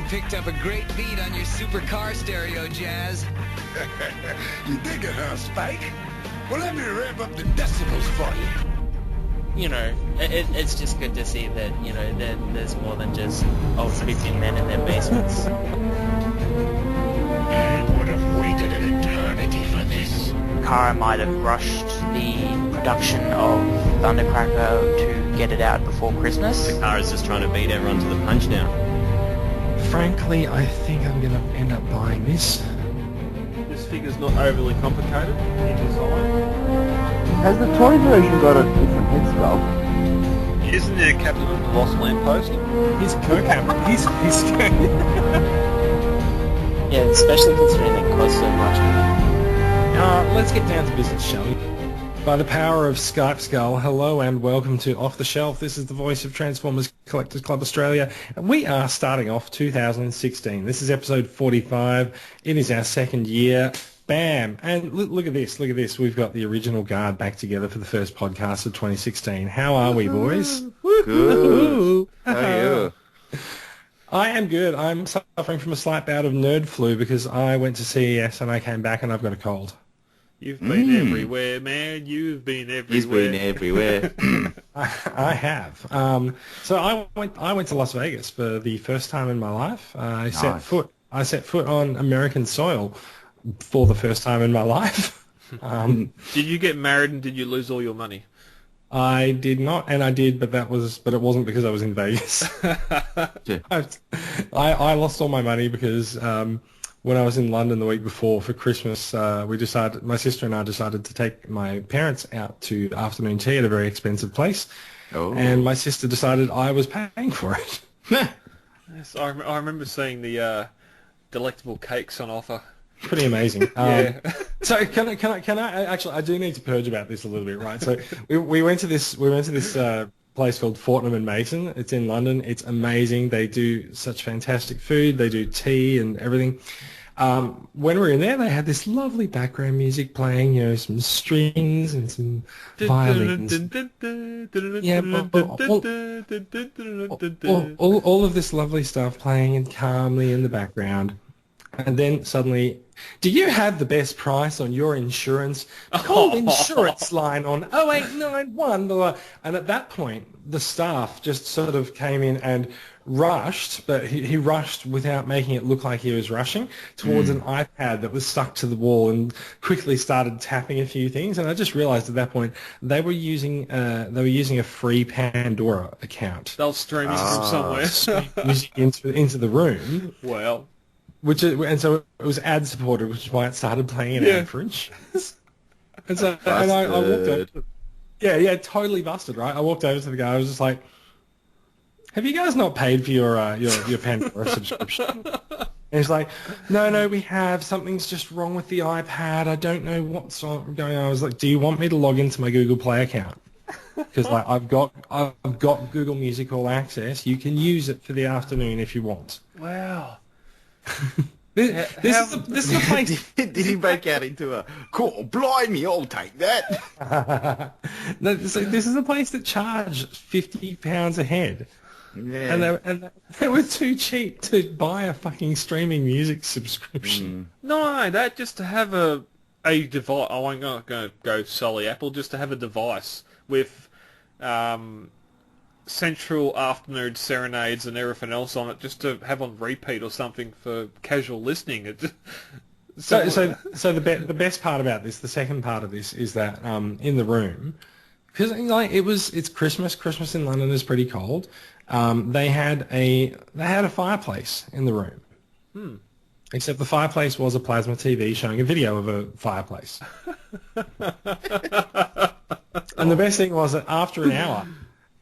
picked up a great beat on your supercar stereo, Jazz. You dig it, huh, Spike? Well, let me ramp up the decibels for you. You know, it's just good to see that, you know, there's more than just old creeping men in their basements. I would have waited an eternity for this. Takara might have rushed the production of Thundercracker to get it out before Christmas. Takara's just trying to beat everyone to the punch now. Frankly, I think I'm going to end up buying this. This figure's not overly complicated in design. Has the toy version got a different head sculpt? Isn't there a captain of the Lost Lamppost? He's co-captain. He's Yeah, especially considering they cost so much. Let's get down to business, shall we? By the power of Skype Skull, hello and welcome to Off the Shelf. This is the voice of Transformers Collectors Club Australia. And we are starting off 2016. This is episode 45. It is our second year. Bam! And look at this. Look at this. We've got the original guard back together for the first podcast of 2016. How are we, boys? Good. How are you? I am good. I'm suffering from a slight bout of nerd flu because I went to CES and I came back and I've got a cold. You've been everywhere, man. You've been everywhere. He's been everywhere. I have. So I went to Las Vegas for the first time in my life. I set foot on American soil for the first time in my life. Did you get married and did you lose all your money? I did not, and I did, but it wasn't because I was in Vegas. I lost all my money because when I was in London the week before for Christmas, my sister and I decided to take my parents out to afternoon tea at a very expensive place, and my sister decided I was paying for it. Yes, I remember seeing the delectable cakes on offer. Pretty amazing. Yeah. So can I actually? I do need to purge about this a little bit, right? So we went to this place called Fortnum and Mason. It's in London. It's amazing. They do such fantastic food. They do tea and everything. When we were in there, they had this lovely background music playing, you know, some strings and some violins. Yeah, all of this lovely stuff playing calmly in the background. And then suddenly, do you have the best price on your insurance? Call the insurance line on 0891. Blah, blah. And at that point, the staff just sort of came in and rushed, but he rushed without making it look like he was rushing, towards an iPad that was stuck to the wall and quickly started tapping a few things. And I just realized at that point they were using a free Pandora account. They'll stream music from somewhere. Stream music into the room. Well. And so it was ad supported, which is why it started playing an ad for insurance. And so and I walked over. Yeah, totally busted, right? I walked over to the guy. I was just like, "Have you guys not paid for your Pandora subscription?" And he's like, "No, we have. Something's just wrong with the iPad. I don't know what's going on." I was like, "Do you want me to log into my Google Play account? Because like I've got Google Music All Access. You can use it for the afternoon if you want." Wow. This is a place. Did he break out into a, "Cool, blimey, I'll take that"? No, so this is a place that charged £50 a head. Yeah. And they were too cheap to buy a fucking streaming music subscription. No, that just to have a device. I won't go solely Apple. Just to have a device with central afternoon serenades and everything else on it, just to have on repeat or something for casual listening. So the best part about this, the second part of this, is that in the room, because like it's Christmas. Christmas in London is pretty cold. They had a fireplace in the room. Except the fireplace was a plasma TV showing a video of a fireplace. And the best thing was that after an hour,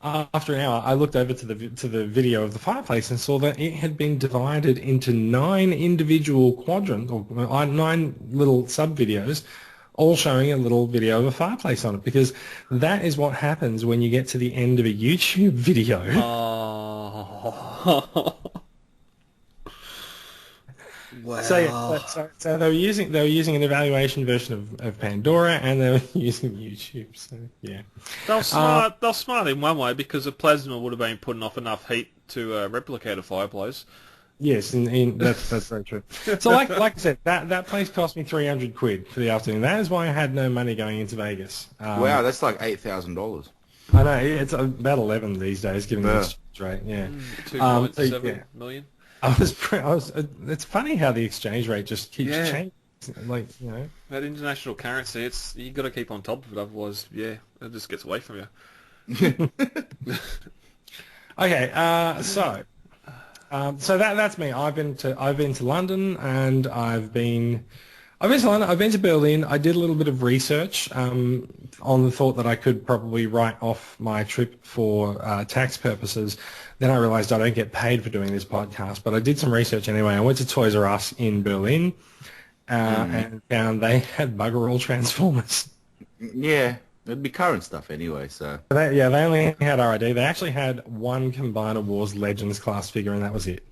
I looked over to the video of the fireplace and saw that it had been divided into 9 individual quadrants, or 9 little sub-videos, all showing a little video of a fireplace on it, because that is what happens when you get to the end of a YouTube video. Oh. Wow. So they were using an evaluation version of Pandora, and they were using YouTube. So yeah, They're smart in one way, because a plasma would have been putting off enough heat to replicate a fireplace. Yes, that's very true. So like I said, that place cost me £300 for the afternoon. That is why I had no money going into Vegas. Wow, that's like $8,000. I know it's about 11 these days, given the exchange rate. Yeah, 2.7 million. It's funny how the exchange rate just keeps changing. Like that international currency, you got to keep on top of it, otherwise, it just gets away from you. Okay, so that's me. I've been to London, and I've been to Berlin. I did a little bit of research on the thought that I could probably write off my trip for tax purposes. Then I realised I don't get paid for doing this podcast, but I did some research anyway. I went to Toys R Us in Berlin and found they had bugger all Transformers. Yeah. It'd be current stuff anyway, so... They only had RID. They actually had one Combiner Wars Legends class figure, and that was it.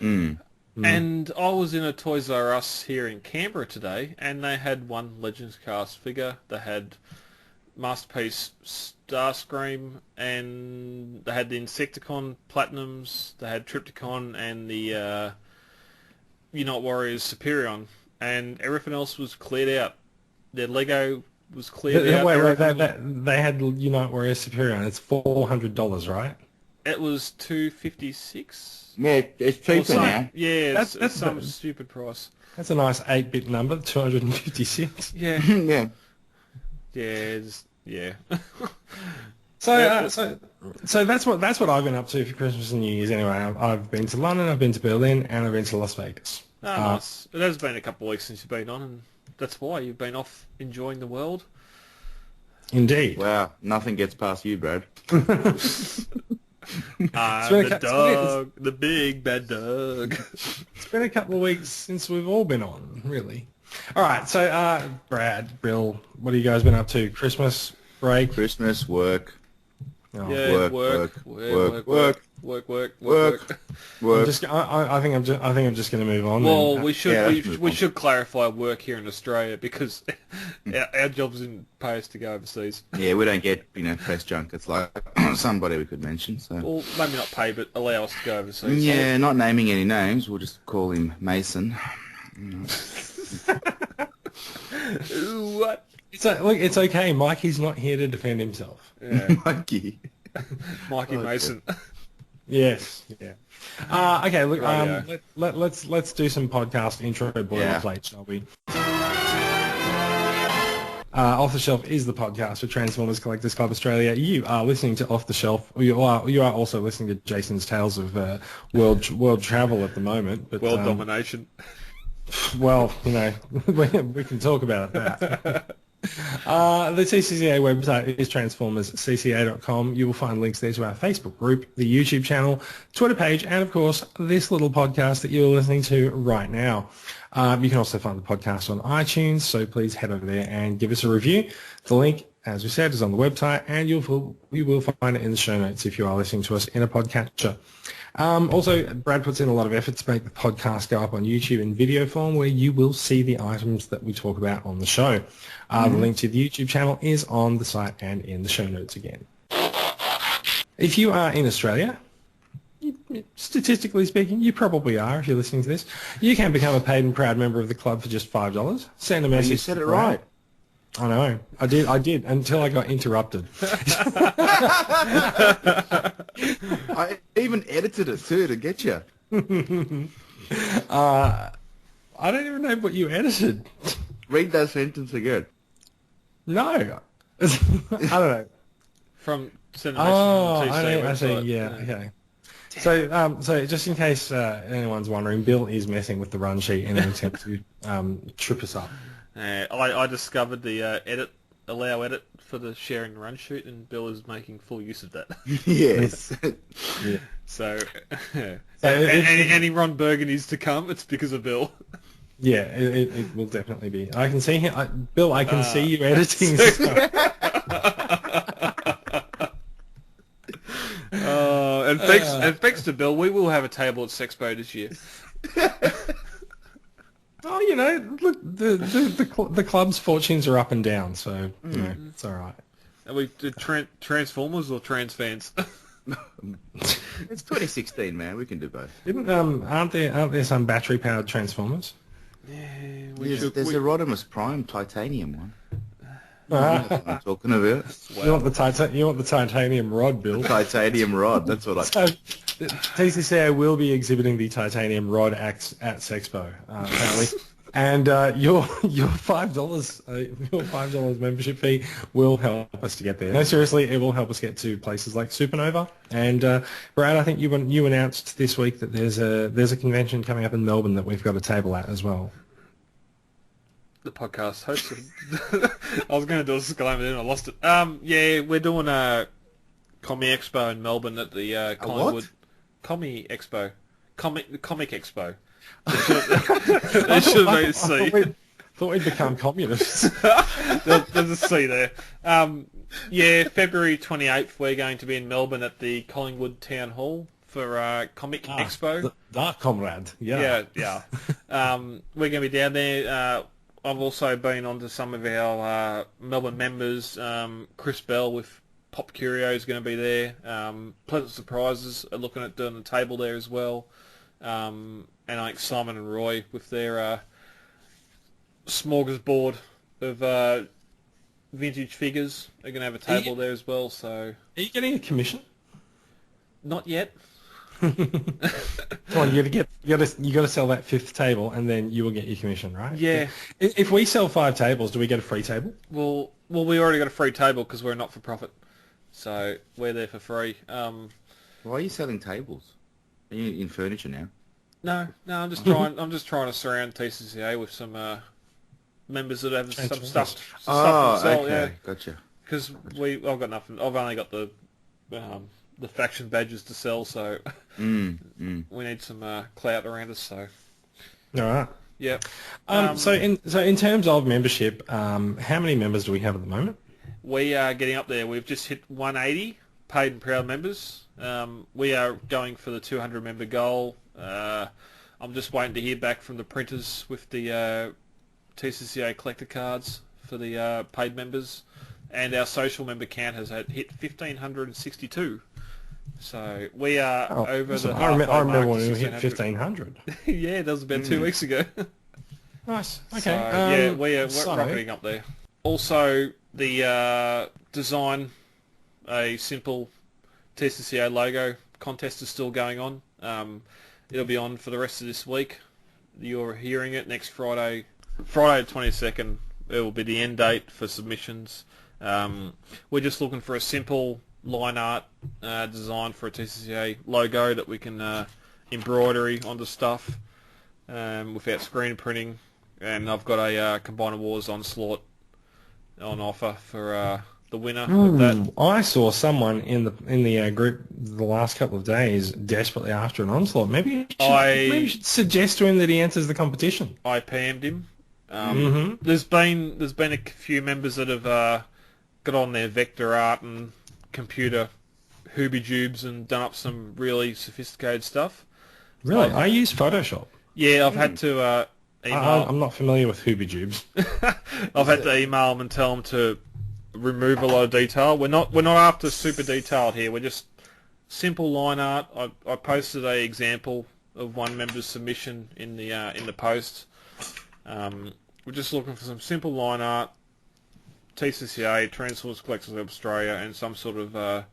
And I was in a Toys R Us here in Canberra today, and they had one Legends class figure. They had Masterpiece Starscream, and they had the Insecticon Platinums, they had Triptychon, and the Unite Warriors Superion, and everything else was cleared out. Their Lego... was cleared out. Wait, they had Unite Warriors Superior. It's $400, right? It was $256. Yeah, it's cheaper now. Yeah, that's some stupid price. That's a nice 8-bit number, 256. Yeah. Yeah. Yeah. So that's what I've been up to for Christmas and New Year's. Anyway, I've been to London, I've been to Berlin, and I've been to Las Vegas. Oh, nice. It has been a couple of weeks since you've been on, and that's why you've been off enjoying the world. Indeed. Wow, nothing gets past you, Brad. The big bad dog. It's been a couple of weeks since we've all been on, really. All right, so Brad, Bill, what have you guys been up to? Christmas break? Christmas, work. Oh. Yeah, work. I think I'm just going to move on. Well, then. we should clarify work here in Australia because our jobs didn't pay us to go overseas. Yeah, we don't get press junkets like somebody we could mention. So. Well, maybe not pay, but allow us to go overseas. Yeah, not naming any names. We'll just call him Mason. What? It's okay. Mikey's not here to defend himself. Yeah. Mikey Mason. Yes. Yeah. Okay. Look. Let's do some podcast intro boilerplate, shall we? Off the Shelf is the podcast for Transformers Collectors Club Australia. You are listening to Off the Shelf. You are also listening to Jason's tales of world travel at the moment. But, world domination. Well, we can talk about that. The TCGA website is transformerscca.com. You will find links there to our Facebook group, the YouTube channel, Twitter page, and of course this little podcast that you're listening to right now. You can also find the podcast on iTunes, so please head over there and give us a review. The link, as we said, is on the website, and you will find it in the show notes if you are listening to us in a podcatcher. Also, Brad puts in a lot of effort to make the podcast go up on YouTube in video form, where you will see the items that we talk about on the show. The link to the YouTube channel is on the site and in the show notes again. If you are in Australia, statistically speaking, you probably are if you're listening to this, you can become a paid and proud member of the club for just $5. Send a message. You said it right. I know. I did, until I got interrupted. I even edited it too to get you. I don't even know what you edited. Read that sentence again. No. I don't know. From Cinema I see. Yeah. Okay. So just in case anyone's wondering, Bill is messing with the run sheet in an attempt to trip us up. I discovered the allow edit for the sharing run sheet, and Bill is making full use of that. Yes. Yeah. So any Ron Burgundy's to come, it's because of Bill. Yeah, it will definitely be. I can see him. Bill, I can see you editing. And thanks to Bill, we will have a table at Sexpo this year. Oh, look, the club's fortunes are up and down, so it's all right. Are we Transformers or trans fans? It's 2016, man. We can do both. Aren't there some battery powered Transformers? There's a Rodimus Prime titanium one. Ah. That's what I'm talking about. You want the titanium rod, Bill? Titanium rod. That's what I. So, TCCA will be exhibiting the titanium rod at Sexpo, apparently. And your $5 membership fee will help us to get there. No, seriously, it will help us get to places like Supernova. And Brad, I think you announced this week that there's a convention coming up in Melbourne that we've got a table at as well. The podcast host. I was going to do a disclaimer, then I lost it. Yeah, we're doing a Comic Expo in Melbourne at the Collingwood Comic Expo. Comic Expo. They should have made a C. Thought we'd become communists. There's a C there. Yeah, February 28th we're going to be in Melbourne at the Collingwood Town Hall for Comic Expo. The comrade. Yeah. Yeah. We're going to be down there. I've also been on to some of our Melbourne members. Chris Bell with Pop Curio is going to be there. Pleasant Surprises are looking at doing the table there as well. And I think Simon and Roy with their smorgasbord of vintage figures are going to have a table there as well. So, are you getting a commission? Not yet. Come on, you got to sell that fifth table, and then you will get your commission, right? Yeah. If we sell 5 tables, do we get a free table? Well, we already got a free table because we're not for profit, so we're there for free. Why are you selling tables? Are you in furniture now? No, I'm just trying. I'm just trying to surround TCCA with some members that have some stuff to sell. Okay, yeah. Gotcha. Because I've got nothing. I've only got the faction badges to sell, so we need some clout around us. So, all right. Yep. So in terms of membership, how many members do we have at the moment? We are getting up there. We've just hit 180 paid and proud members. We are going for the 200 member goal. I'm just waiting to hear back from the printers with the TCCA collector cards for the paid members, and our social member count has hit 1,562. So we are over the halfway mark. I remember when we hit 1,500. Yeah, that was about 2 weeks ago. Nice. Okay. So, yeah, we're rocketing up there. Also, the design a simple TCCA logo contest is still going on. It'll be on for the rest of this week. You're hearing it next Friday the 22nd. It will be the end date for submissions. We're just looking for a simple line art design for a TCCA logo that we can embroidery onto stuff without screen printing. And I've got a Combiner Wars Onslaught on offer for the winner of that. I saw someone in the group the last couple of days desperately after an Onslaught. Maybe you should suggest to him that he enters the competition. I PM'd him. There's been a few members that have got on their vector art and computer hooby-jubes and done up some really sophisticated stuff. Really? I use Photoshop. Yeah, I've had to email. I'm not familiar with hooby-jubes. I've had to email them and tell them to remove a lot of detail. We're not after super detailed here. We're just simple line art. I posted a example of one member's submission in the post. We're just looking for some simple line art, TCCA, Transformers Collectors of Australia, and some sort of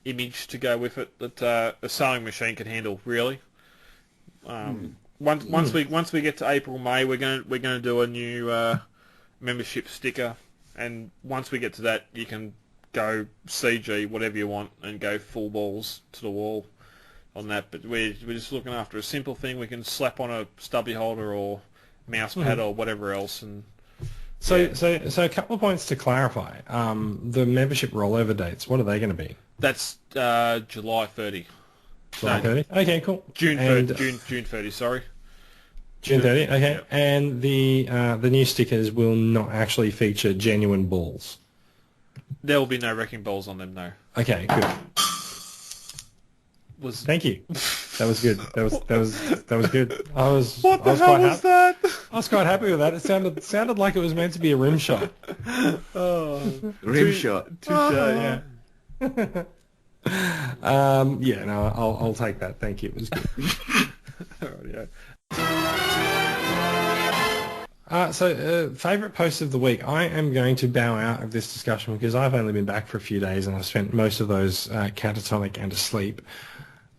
image to go with it that a sewing machine can handle. Really. Once we get to April, May, we're going to do a new membership sticker. And once we get to that, you can go CG, whatever you want, and go full balls to the wall on that. But we're just looking after a simple thing we can slap on a stubby holder or mouse pad or whatever else. And so a couple of points to clarify. The membership rollover dates, what are they going to be? That's July 30. July 30? Okay, cool. June 30, sorry. June 30, okay. Yep. And the new stickers will not actually feature genuine balls. There will be no wrecking balls on them, no. Okay, good. Thank you. That was good. That was good. I was quite happy with that. It sounded like it was meant to be a rim shot. Rim shot. Touche, yeah. Yeah, no, I'll take that. Thank you. It was good. Rightio. Favourite post of the week. I am going to bow out of this discussion because I've only been back for a few days and I've spent most of those catatonic and asleep.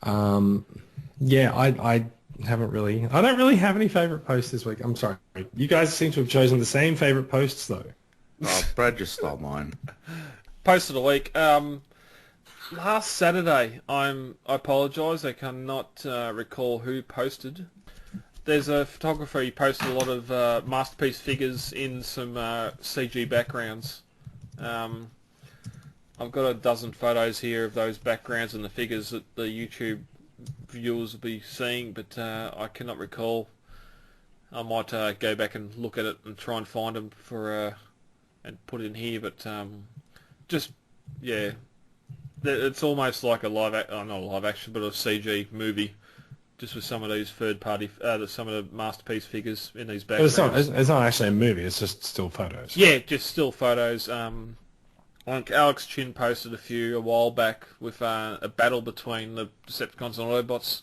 Yeah, I haven't really. I don't really have any favourite posts this week. I'm sorry. You guys seem to have chosen the same favourite posts though. Oh, Brad just stole mine. Post of the week. Last Saturday, I apologise, I cannot recall who posted. There's a photographer, he posted a lot of masterpiece figures in some CG backgrounds. I've got a dozen photos here of those backgrounds and the figures that the YouTube viewers will be seeing, but I cannot recall. I might go back and look at it and try and find them for and put it in here, but just, yeah, it's almost like a not a live action, but a CG movie, just with some of these third-party, some of the masterpiece figures in these backgrounds. But it's not actually a movie, it's just still photos. Yeah, just still photos. Like Alex Chin posted a while back with a battle between the Decepticons and Autobots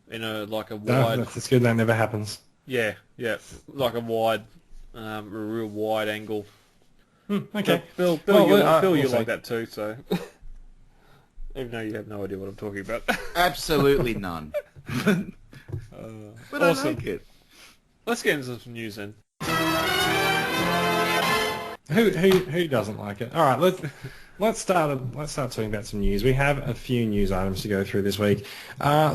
in a wide... That's good, that never happens. Yeah, like a real wide angle. Okay. Bill, you like that too, so... Even though you have no idea what I'm talking about. Absolutely none. But awesome. I like it. Let's get into some news then. Who doesn't like it? All right, let's start talking about some news. We have a few news items to go through this week.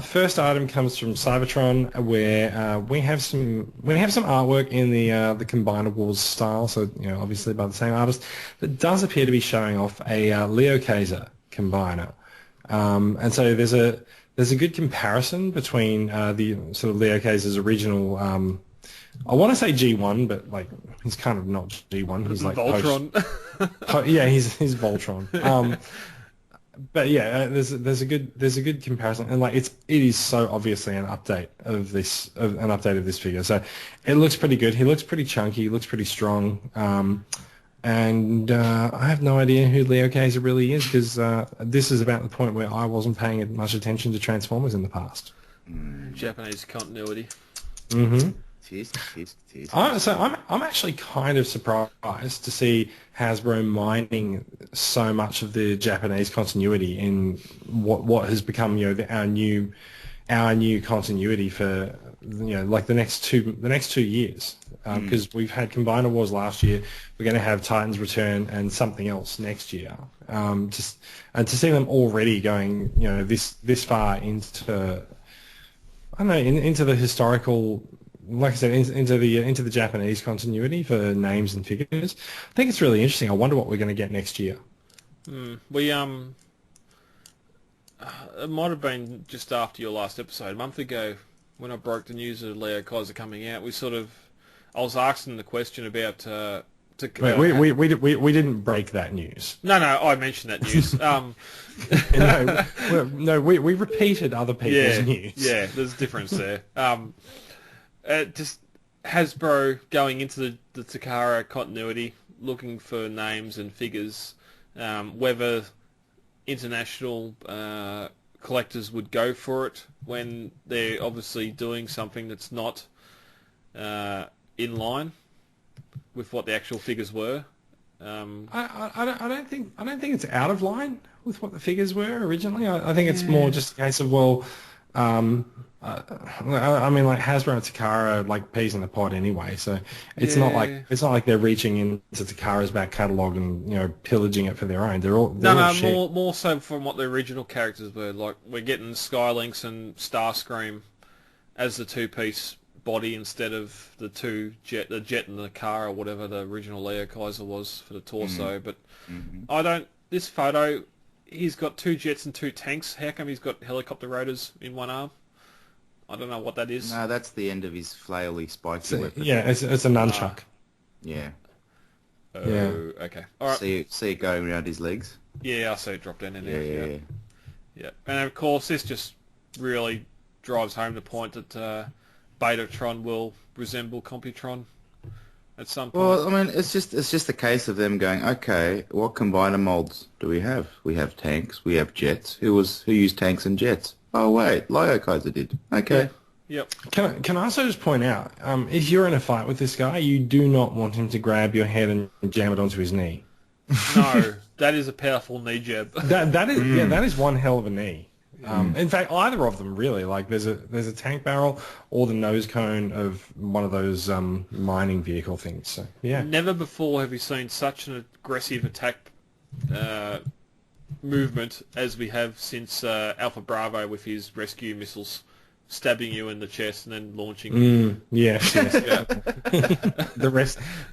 First item comes from Cybertron, where we have some artwork in the Combiner Wars style. So obviously by the same artist, that does appear to be showing off a Leo Kaiser Combiner. And so there's a good comparison between the sort of Leo Kaiser's original. I want to say G1, but he's kind of not G1. He's like Voltron. Yeah, he's Voltron. But yeah, there's a good comparison, and it is so obviously an update of this figure. So it looks pretty good. He looks pretty chunky. He looks pretty strong. And I have no idea who Leo Kaiser really is, because this is about the point where I wasn't paying much attention to Transformers in the past. Japanese continuity. Mm-hmm. So I'm actually kind of surprised to see Hasbro mining so much of the Japanese continuity in what has become our new continuity for the next 2 years, because we've had Combiner Wars last year. We're going to have Titans Return and something else next year. And to see them already going this far into into the historical, like I said, into the Japanese continuity for names and figures, I think it's really interesting. I wonder what we're going to get next year. We it might have been just after your last episode, a month ago, when I broke the news of Leo Kaiser coming out. I was asking the question about. We didn't break that news. No, I mentioned that news. We repeated other people's news. Yeah, there's a difference there. Just Hasbro going into the Takara continuity, looking for names and figures, whether international collectors would go for it when they're obviously doing something that's not in line with what the actual figures were. I don't think it's out of line with what the figures were originally. I think it's more just a case of Hasbro and Takara peas in the pod anyway, so it's not like they're reaching into Takara's back catalogue and pillaging it for their own. They're all more so from what the original characters were. Like, we're getting Skylynx and Starscream as the two-piece body instead of the jet and the car or whatever the original Leo Kaiser was for the torso. But this photo, he's got 2 jets and 2 tanks. How come he's got helicopter rotors in one arm? I don't know what that is. No, that's the end of his flaily spiky weapon. Yeah, it's a nunchuck. Yeah. Okay. All right. See it going around his legs? Yeah, I see it drop down in there. Yeah. And of course, this just really drives home the point that Betatron will resemble Computron. at some point. Well, I mean, it's just a case of them going, okay, what combiner molds do we have? We have tanks, we have jets. Who used tanks and jets? Oh wait, Lyo Kaiser did. Okay. Yep. Can I also just point out, if you're in a fight with this guy, you do not want him to grab your head and jam it onto his knee. No, that is a powerful knee jab. That is one hell of a knee. In fact, either of them really. Like there's a tank barrel or the nose cone of one of those mining vehicle things. So yeah. Never before have you seen such an aggressive attack movement as we have since Alpha Bravo with his rescue missiles stabbing you in the chest and then launching. Yes. Yeah. The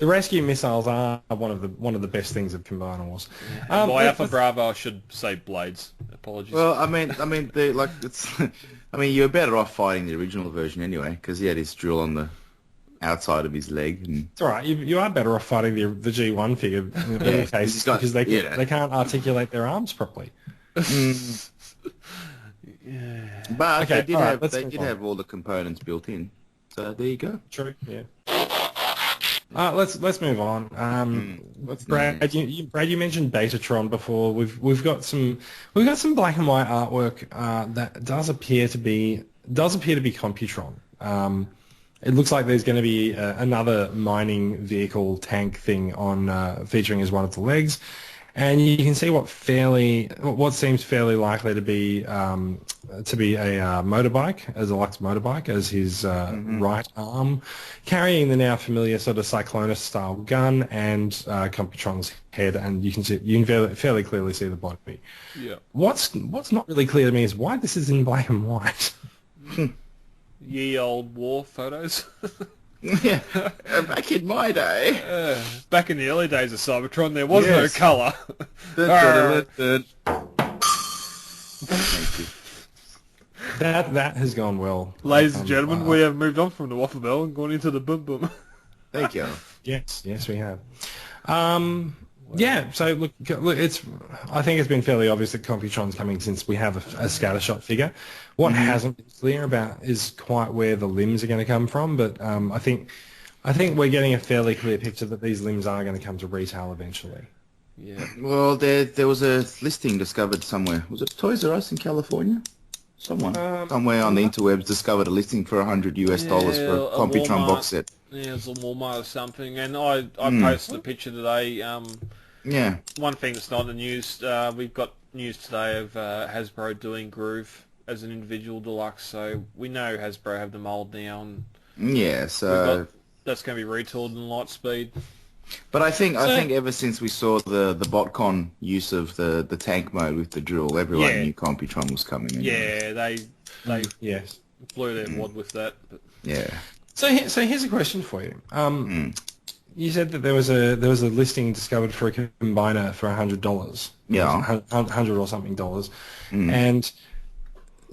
rescue missiles are one of the best things of Combiner Wars. By Alpha Bravo, I should say blades. Apologies. Well, I mean, you're better off fighting the original version anyway, because he had his drill on the outside of his leg. And... It's all right. You are better off fighting the G1 figure in any case because they can't articulate their arms properly. But Okay, they did have all the components built in. So there you go. True. Yeah. Let's move on. Brad, you mentioned Betatron before. We've got some black and white artwork that does appear to be Computron. It looks like there's going to be another mining vehicle tank thing on featuring as one of the legs, and you can see what seems fairly likely to be a motorbike, as a Lux motorbike, as his right arm, carrying the now familiar sort of Cyclonus style gun and Computron's head, and you can fairly clearly see the body. Yeah. What's not really clear to me is why this is in black and white. Ye old war photos. Yeah, back in my day. Back in the early days of Cybertron, there was no colour. Thank you. That has gone well. Ladies and gentlemen, we have moved on from the waffle bell and gone into the boom boom. Thank you. Yes, we have. Yeah, so look, I think it's been fairly obvious that Computron's coming since we have a scattershot figure. What hasn't been clear about is quite where the limbs are going to come from, but I think we're getting a fairly clear picture that these limbs are going to come to retail eventually. Yeah. Well, there was a listing discovered somewhere. Was it Toys R Us in California? Someone somewhere on the interwebs discovered a listing for $100 for a Computron box set. Yeah, it's a Walmart or something, and I posted a picture today. Yeah. One thing that's not in the news, we've got news today of Hasbro doing Groove as an individual deluxe, so we know Hasbro have the mold now, and yeah, so that's going to be retooled in light speed. But I think ever since we saw the BotCon use of the tank mode with the drill, everyone knew Computron was coming. Yeah, they blew their wad with that. But. Yeah. So here's a question for you. You said that there was a listing discovered for a combiner for $100. Yeah. $100 or something dollars, and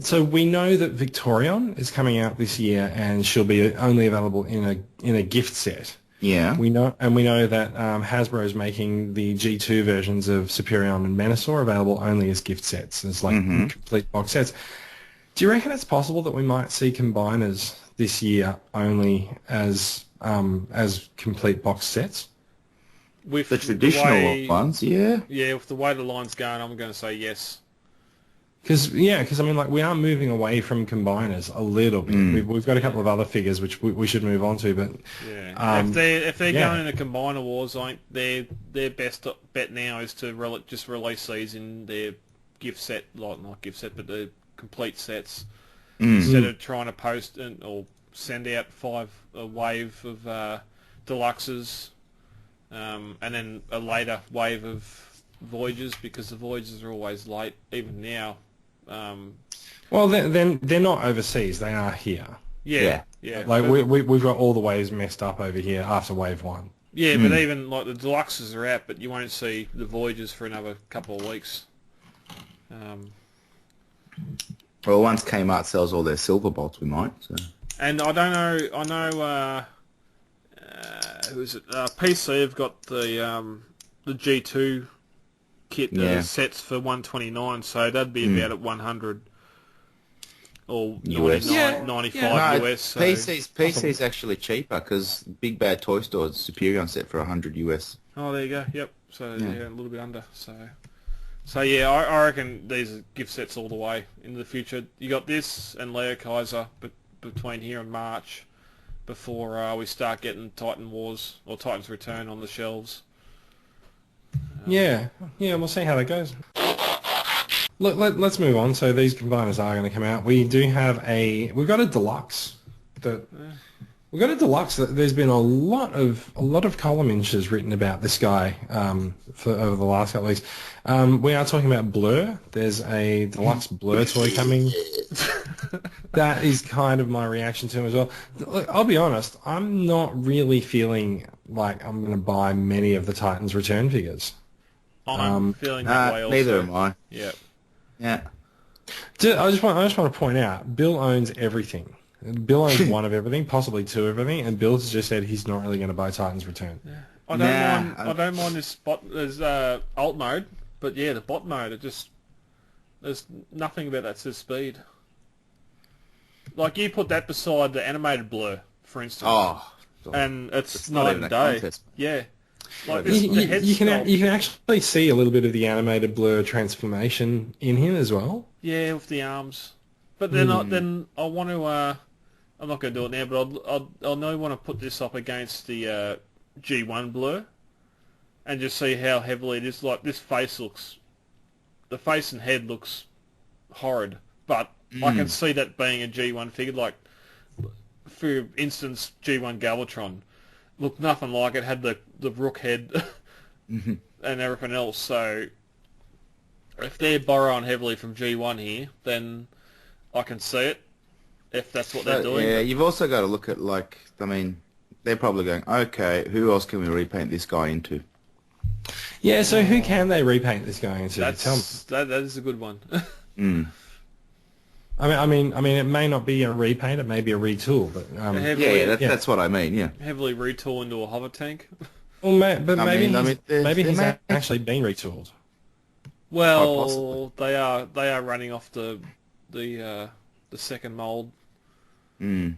so we know that Victorion is coming out this year, and she'll be only available in a gift set. Yeah. We know that Hasbro is making the G2 versions of Superion and Menasor available only as gift sets, as like complete box sets. Do you reckon it's possible that we might see combiners this year only as complete box sets? With the traditional ones, yeah. Yeah, with the way the line's going, I'm going to say yes. Because I mean, like, we are moving away from combiners a little bit. We've got a couple of other figures which we should move on to, but if they're going into combiner wars, I think their best bet now is to just release these in their gift set, like not gift set, but the complete sets, instead of trying to post or send out a wave of deluxes, and then a later wave of Voyagers, because the Voyagers are always late, even now. Well, then they're not overseas; they are here. Yeah. Like we've got all the waves messed up over here after wave 1. Yeah, but even like the deluxes are out, but you won't see the Voyagers for another couple of weeks. Well, once Kmart sells all their silver bolts, we might. So. And I don't know. I know. Who is it? PC have got the G2 kit sets for $129, so that'd be about at $100. or US. 95 No, US. So. PC's actually cheaper because Big Bad Toy Store is superior on set for 100 US. Oh, there you go. Yep. So yeah, a little bit under. So yeah, I reckon these are gift sets all the way into the future. You got this and Leo Kaiser between here and March before we start getting Titan Wars or Titan's Return on the shelves. Yeah, we'll see how that goes. Look, let's move on. So these combiners are going to come out. We've got a deluxe. We've got a deluxe. There's been a lot of column inches written about this guy over the last couple of weeks. We are talking about Blur. There's a deluxe Blur toy coming. That is kind of my reaction to him as well. Look, I'll be honest. I'm not really feeling like I'm going to buy many of the Titans Return figures. I'm feeling that way also. Neither am I. Yeah. Yeah. I just want to point out, Bill owns everything. Bill owns one of everything, possibly two of everything, and Bill has just said he's not really going to buy Titans Return. Yeah. I don't mind this alt mode, but yeah, the bot mode, there's nothing about that says speed. Like you put that beside the animated Blur, for instance. And it's night and day. Contest. Yeah. Like you can actually see a little bit of the animated Blur transformation in him as well. Yeah, with the arms. But then I want to. I'm not going to do it now, but I'll know want to put this up against the G1 Blur, and just see how heavily it is. Like this the face and head looks horrid, but I can see that being a G1 figure. Like for instance, G1 Galvatron looked nothing like it. Had the rook head and everything else. So if they're borrowing heavily from G1 here, then I can see it. If that's what they're doing. Yeah, you've also got to look at they're probably going, okay, who else can we repaint this guy into? Yeah, so who can they repaint this guy into? That is a good one. I mean, it may not be a repaint; it may be a retool. But that's what I mean. Yeah, heavily retool into a hover tank. Well, maybe he's actually been retooled. Well, they are running off the second mold. I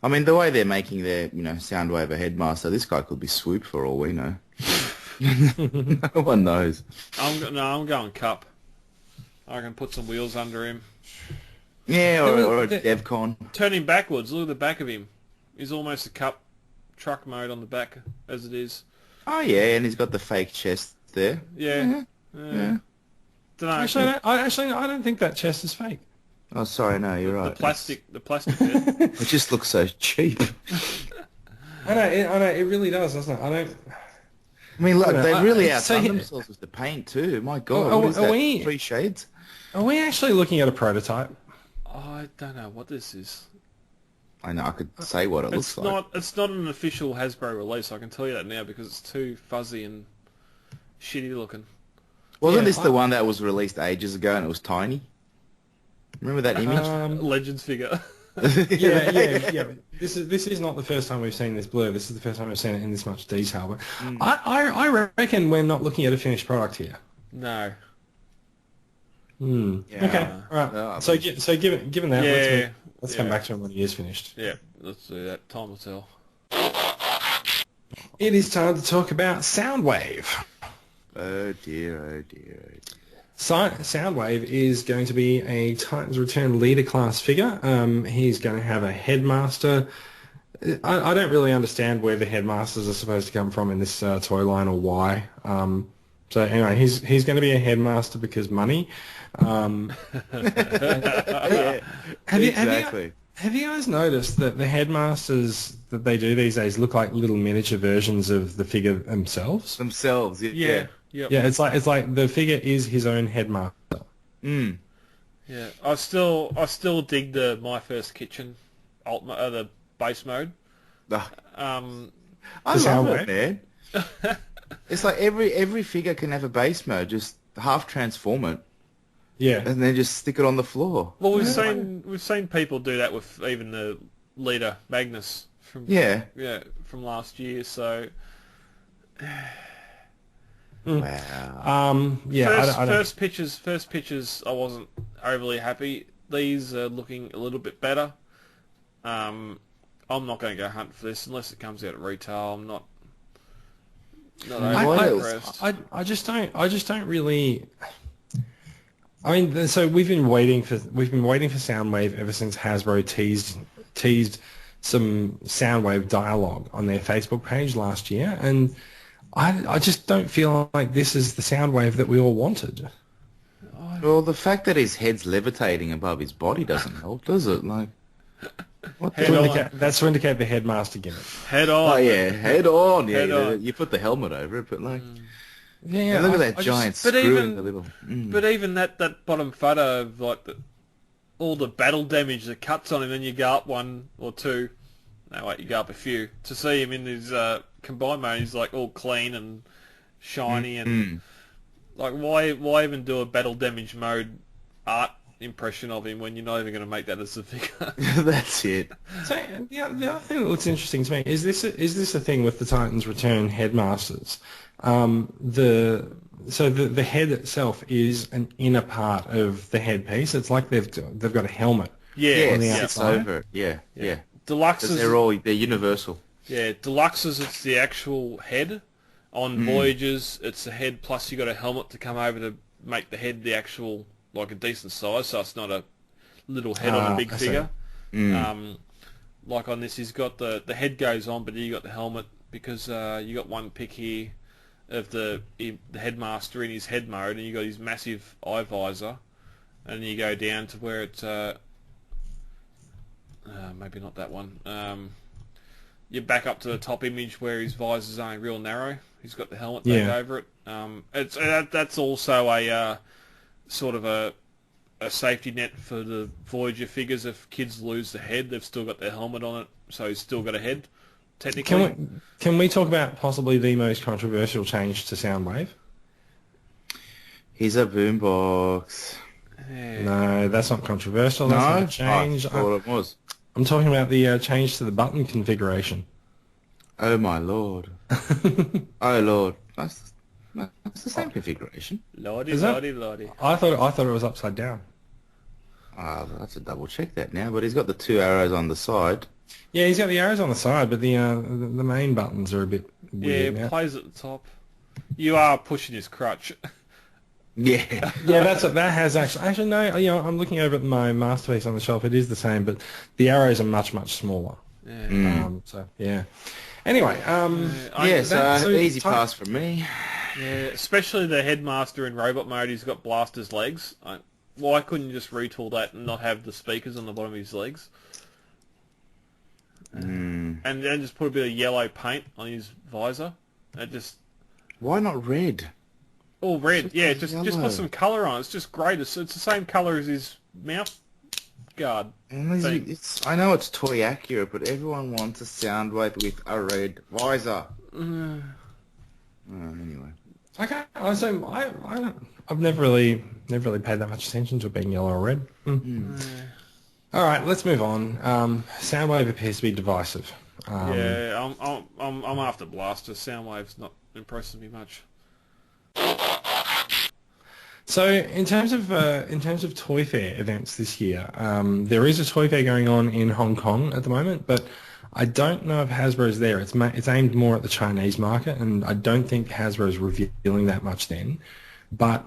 mean, the way they're making their Soundwave a headmaster, this guy could be Swoop for all we know. No one knows. I'm going Cup. I can put some wheels under him. Yeah, or a DevCon. Turn him backwards. Look at the back of him. He's almost a Cup truck mode on the back as it is. Oh yeah, and he's got the fake chest there. Yeah. Yeah. Actually, I don't think that chest is fake. Oh, sorry, no, you're right. The plastic bit. It just looks so cheap. I know, it really does, doesn't it? I mean, look, they really outdone themselves with the paint too. My God, what is that? 3 shades? Are we actually looking at a prototype? I don't know what this is. I know, I could say what it looks like. It's not an official Hasbro release, I can tell you that now, because it's too fuzzy and shitty looking. Wasn't this the one that was released ages ago and it was tiny? Remember that image? Legends figure. yeah. This is not the first time we've seen this Blur. This is the first time we've seen it in this much detail. But I reckon we're not looking at a finished product here. No. Yeah. Okay. All right. No, so given that, let's come back to him when he is finished. Yeah. Let's do that. Time will tell. It is time to talk about Soundwave. Oh dear. Soundwave is going to be a Titans Return leader class figure. He's going to have a headmaster. I don't really understand where the headmasters are supposed to come from in this toy line or why. So anyway, he's going to be a headmaster because money. Have you guys noticed that the headmasters that they do these days look like little miniature versions of the figure themselves? Yeah. Yep. Yeah, it's like the figure is his own headmaster. Yeah, I still dig the My First Kitchen the base mode. I love it, man. It's like every figure can have a base mode, just half transform it. Yeah, and then just stick it on the floor. Well, we've seen people do that with even the leader Magnus from from last year. So. Wow. First pictures, I wasn't overly happy. these are looking a little bit better. I'm not going to go hunt for this unless it comes out at retail. I'm not overly impressed. I just don't really. I mean, so we've been waiting for Soundwave ever since Hasbro teased some Soundwave dialogue on their Facebook page last year, and I just don't feel like this is the Soundwave that we all wanted. Well, the fact that his head's levitating above his body doesn't help, does it? Like, what that's to indicate the headmaster gimmick. Head on. Oh yeah, head on. Yeah, Head on. You put the helmet over it, but like, Yeah, and look at that giant screw in the little. But even that bottom photo of like all the battle damage that cuts on him, then you go up one or two. No, wait, you go up a few to see him in his combined mode. He's like all clean and shiny and like why even do a battle damage mode art impression of him when you're not even going to make that as a figure? That's it. So the other thing that looks interesting to me is this a thing with the Titans Return headmasters? The head itself is an inner part of the headpiece. It's like they've got a helmet. Yeah, on the it's outside. over. Yeah. Deluxes. They're universal. Yeah, Deluxes. It's the actual head. On Voyagers, it's the head plus you got a helmet to come over to make the head the actual like a decent size, so it's not a little head on a big figure. Like on this, he's got the head goes on, but you got the helmet because you got one pic here of the headmaster in his head mode, and you got his massive eye visor, and then you go down to where it's maybe not that one. You back up to the top image where his visor's only real narrow. He's got the helmet thing over it. That's also a sort of a safety net for the Voyager figures. If kids lose the head, they've still got their helmet on it, so he's still got a head. Technically, can we talk about possibly the most controversial change to Soundwave? He's a boombox. No, that's not controversial. That's not a change. I thought it was. I'm talking about the change to the button configuration. Oh my lord. Oh lord. That's the same configuration. Lordy. I thought it was upside down. I'll have to double check that now, but he's got the two arrows on the side. Yeah, he's got the arrows on the side, but the main buttons are a bit weird. Yeah, it plays at the top. You are pushing his crutch. Yeah. Yeah, that has actually no. You know, I'm looking over at my masterpiece on the shelf. It is the same, but the arrows are much smaller. Yeah. So yeah. Anyway, so easy pass from me. Yeah, especially the headmaster in robot mode. He's got blaster's legs. Why couldn't you just retool that and not have the speakers on the bottom of his legs? And then just put a bit of yellow paint on his visor. Why not red? Oh, red. Yeah, just put some colour on it. It's just great. It's the same colour as his mouth guard. I know it's toy accurate, but everyone wants a Soundwave with a red visor. Anyway. Okay, so I've never really paid that much attention to it being yellow or red. All right, let's move on. Soundwave appears to be divisive. I'm after Blaster. Soundwave's not impressing me much. So in terms of Toy Fair events this year, there is a Toy Fair going on in Hong Kong at the moment, but I don't know if Hasbro's there. It's aimed more at the Chinese market, and I don't think Hasbro's revealing that much then. But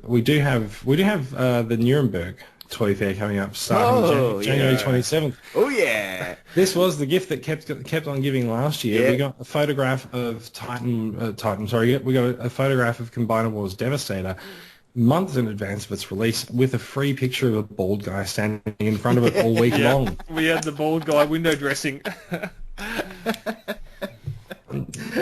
we do have the Nuremberg Toy Fair coming up starting January 27th. Oh yeah! This was the gift that kept on giving last year. Yeah. We got a photograph of Titan. Sorry, we got a photograph of Combiner Wars Devastator months in advance of its release with a free picture of a bald guy standing in front of it all week long. We had the bald guy window dressing.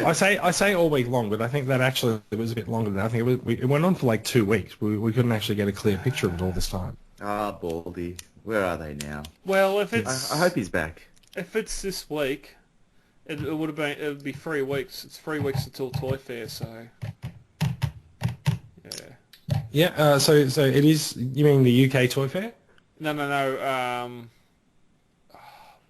I say all week long, but I think that actually it was a bit longer than that. I think it went on for like 2 weeks. We couldn't actually get a clear picture of it all this time. Baldy. Where are they now? Well, if it's I hope he's back. If it's this week, it would be 3 weeks. It's 3 weeks until Toy Fair, so yeah. Yeah. So it is. You mean the UK Toy Fair? No.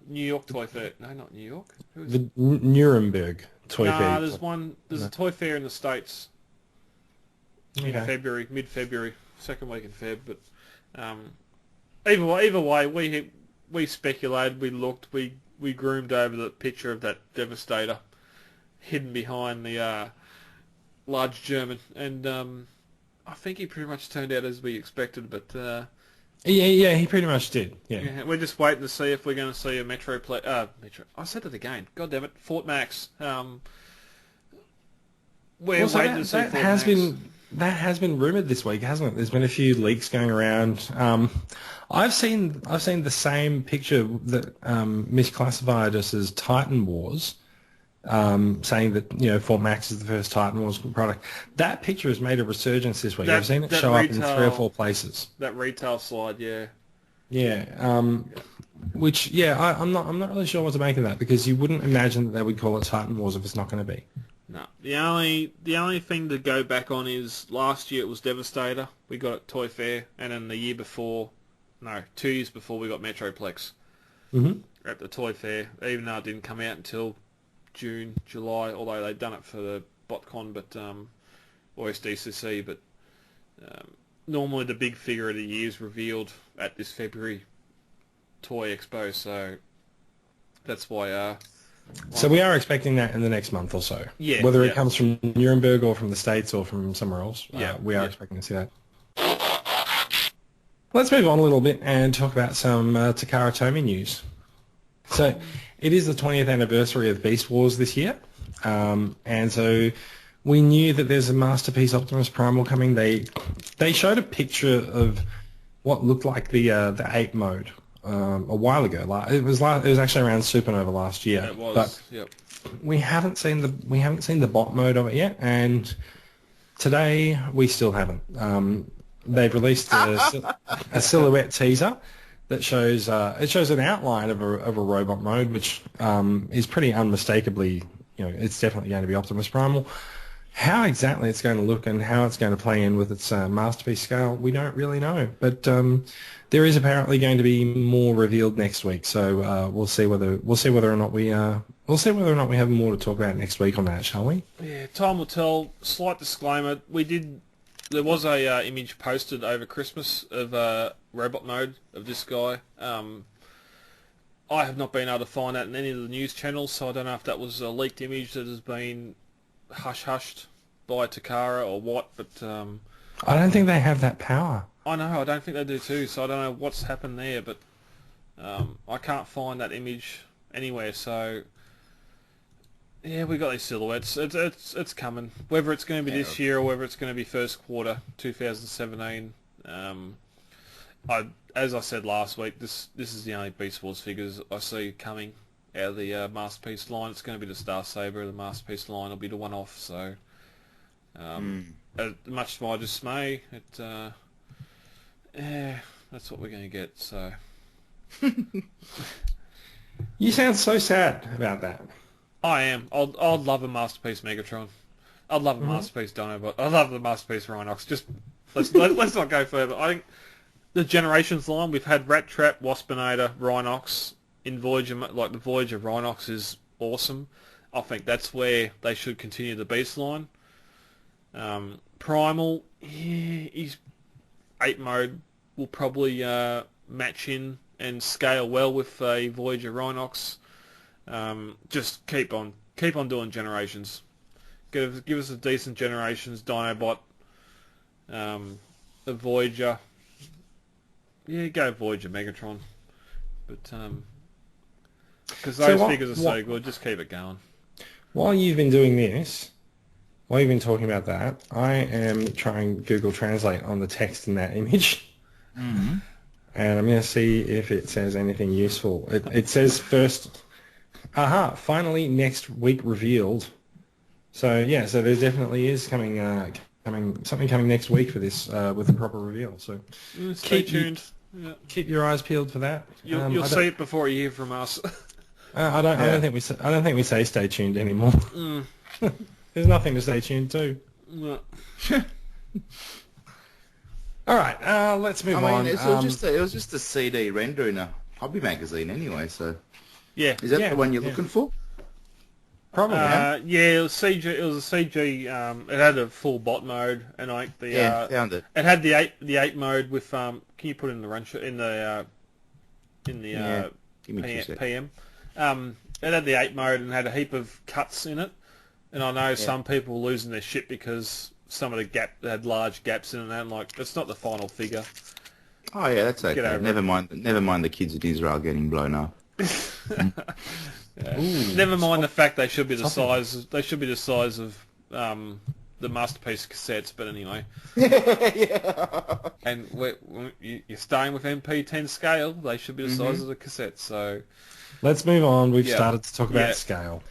New York Toy Fair. No, not New York. The Nuremberg Toy Fair. No, there's one. There's a Toy Fair in the States. In February, mid-February, second week in Feb. But Either way, we speculated, we looked, we groomed over the picture of that Devastator hidden behind the large German, and I think he pretty much turned out as we expected, but yeah, he pretty much did. Yeah, we're just waiting to see if we're going to see a Metro. I said it again. God damn it, Fort Max. We're waiting to see Fort Max. That has been rumoured this week, hasn't it? There's been a few leaks going around. I've seen the same picture that misclassified us as Titan Wars, saying that Fort Max is the first Titan Wars product. That picture has made a resurgence this week. I've seen it show up in 3 or 4 places. That retail slide, yeah. Yeah. I'm not really sure what to make of that, because you wouldn't imagine that they would call it Titan Wars if it's not going to be. No. The only thing to go back on is last year it was Devastator. We got it at Toy Fair, and then 2 years before we got Metroplex at the Toy Fair, even though it didn't come out until June, July, although they'd done it for the BotCon, or SDCC, but normally the big figure of the year is revealed at this February Toy Expo, so that's why... So we are expecting that in the next month or so. Yeah. Whether it comes from Nuremberg or from the States or from somewhere else, we are expecting to see that. Let's move on a little bit and talk about some Takara Tomy news. So it is the 20th anniversary of Beast Wars this year, and so we knew that there's a Masterpiece Optimus Primal coming. They showed a picture of what looked like the ape mode a while ago. It was actually around Supernova last year. Yeah, it was. But we haven't seen the bot mode of it yet, and today we still haven't. They've released a silhouette teaser that shows an outline of a robot mode, which is pretty unmistakably, it's definitely going to be Optimus Primal. How exactly it's going to look and how it's going to play in with its masterpiece scale, we don't really know. But there is apparently going to be more revealed next week, so we'll see whether or not we have more to talk about next week on that, shall we? Yeah, time will tell. Slight disclaimer: there was a image posted over Christmas of robot mode of this guy. I have not been able to find that in any of the news channels, so I don't know if that was a leaked image that has been hushed by Takara or what, but I don't think they have that power. I know, I don't think they do too, so I don't know what's happened there, but I can't find that image anywhere, so yeah, we got these silhouettes. It's coming. Whether it's going to be this year or whether it's going to be first quarter 2017, as I said last week, this is the only Beast Wars figures I see coming out of the Masterpiece line. It's going to be the Star Saber. The Masterpiece line will be the one-off. So, much to my dismay, that's what we're going to get. So, you sound so sad about that. I am. I'd love a Masterpiece Megatron. I'd love a Masterpiece Dinobot. I'd love the Masterpiece Rhinox. Just let's not go further. I think the Generations line, we've had Rat Trap, Waspinator, Rhinox. In Voyager, like the Voyager Rhinox is awesome. I think that's where they should continue the Beast line. Primal, his ape mode will probably match in and scale well with a Voyager Rhinox. Just keep on doing Generations. Give us a decent Generations Dinobot, a Voyager. Yeah, go Voyager Megatron. But because those figures are so good, just keep it going. While you've been doing this, while you've been talking about that, I am trying Google Translate on the text in that image. Mm-hmm. And I'm going to see if it says anything useful. It says first, finally next week revealed. So yeah, so there definitely is something coming next week for this with a proper reveal. So stay tuned. Keep your eyes peeled for that. You'll see it before you hear from us. I don't think we say stay tuned anymore. There's nothing to stay tuned to. No. All right, let's move on. It was just a CD render in a hobby magazine anyway. So yeah, is that the one you're looking for? Probably. Yeah, it was CG. It was a CG. It had a full bot mode, and like the found it. it had the ape mode with Can you put it in the run in the Give me 2 seconds. PM? It had the ape mode and had a heap of cuts in it, and I know some people were losing their shit because some of the had large gaps in it, and like it's not the final figure. Oh yeah, that's okay. Never mind the kids in Israel getting blown up. Never mind the fact they should be the size. They should be the size of the Masterpiece cassettes. But anyway, and you're staying with MP10 scale. They should be the size of the cassettes. So let's move on. We've started to talk about scale.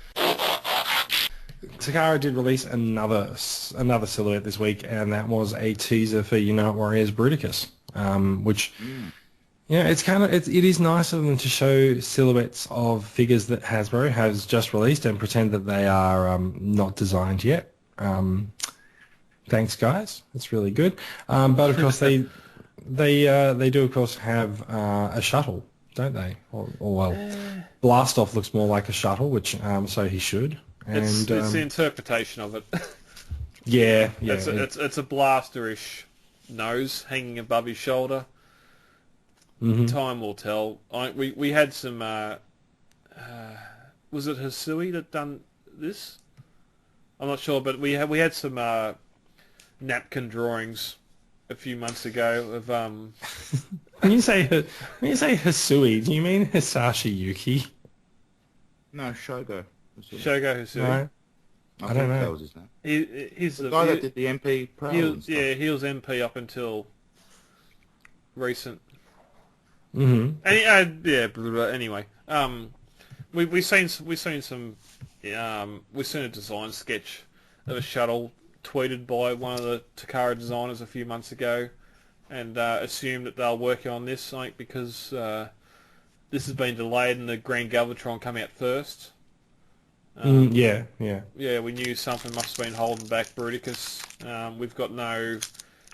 Takara did release another silhouette this week, and that was a teaser for Unite Warriors Bruticus, which. Yeah, it is nice of them to show silhouettes of figures that Hasbro has just released and pretend that they are not designed yet. Thanks, guys. It's really good. But of course, they do of course have a shuttle, don't they? Or well, Blastoff looks more like a shuttle, which so he should. And it's the interpretation of it. Yeah. It's a blaster-ish nose hanging above his shoulder. Time will tell. We had some. Was it Hisui that done this? I'm not sure, but we had some napkin drawings a few months ago of. When you say Hisui, do you mean Hisashi Yuki? No, Shogo. Shogo Hisui. No, I don't know. That was his name. He's the guy that did the MP Pro. He was MP up until recent. Mm-hmm. Anyway, we seen a design sketch of a shuttle tweeted by one of the Takara designers a few months ago, and assumed that they're working on this, like because this has been delayed and the Grand Galvatron come out first. Yeah, we knew something must have been holding back Bruticus.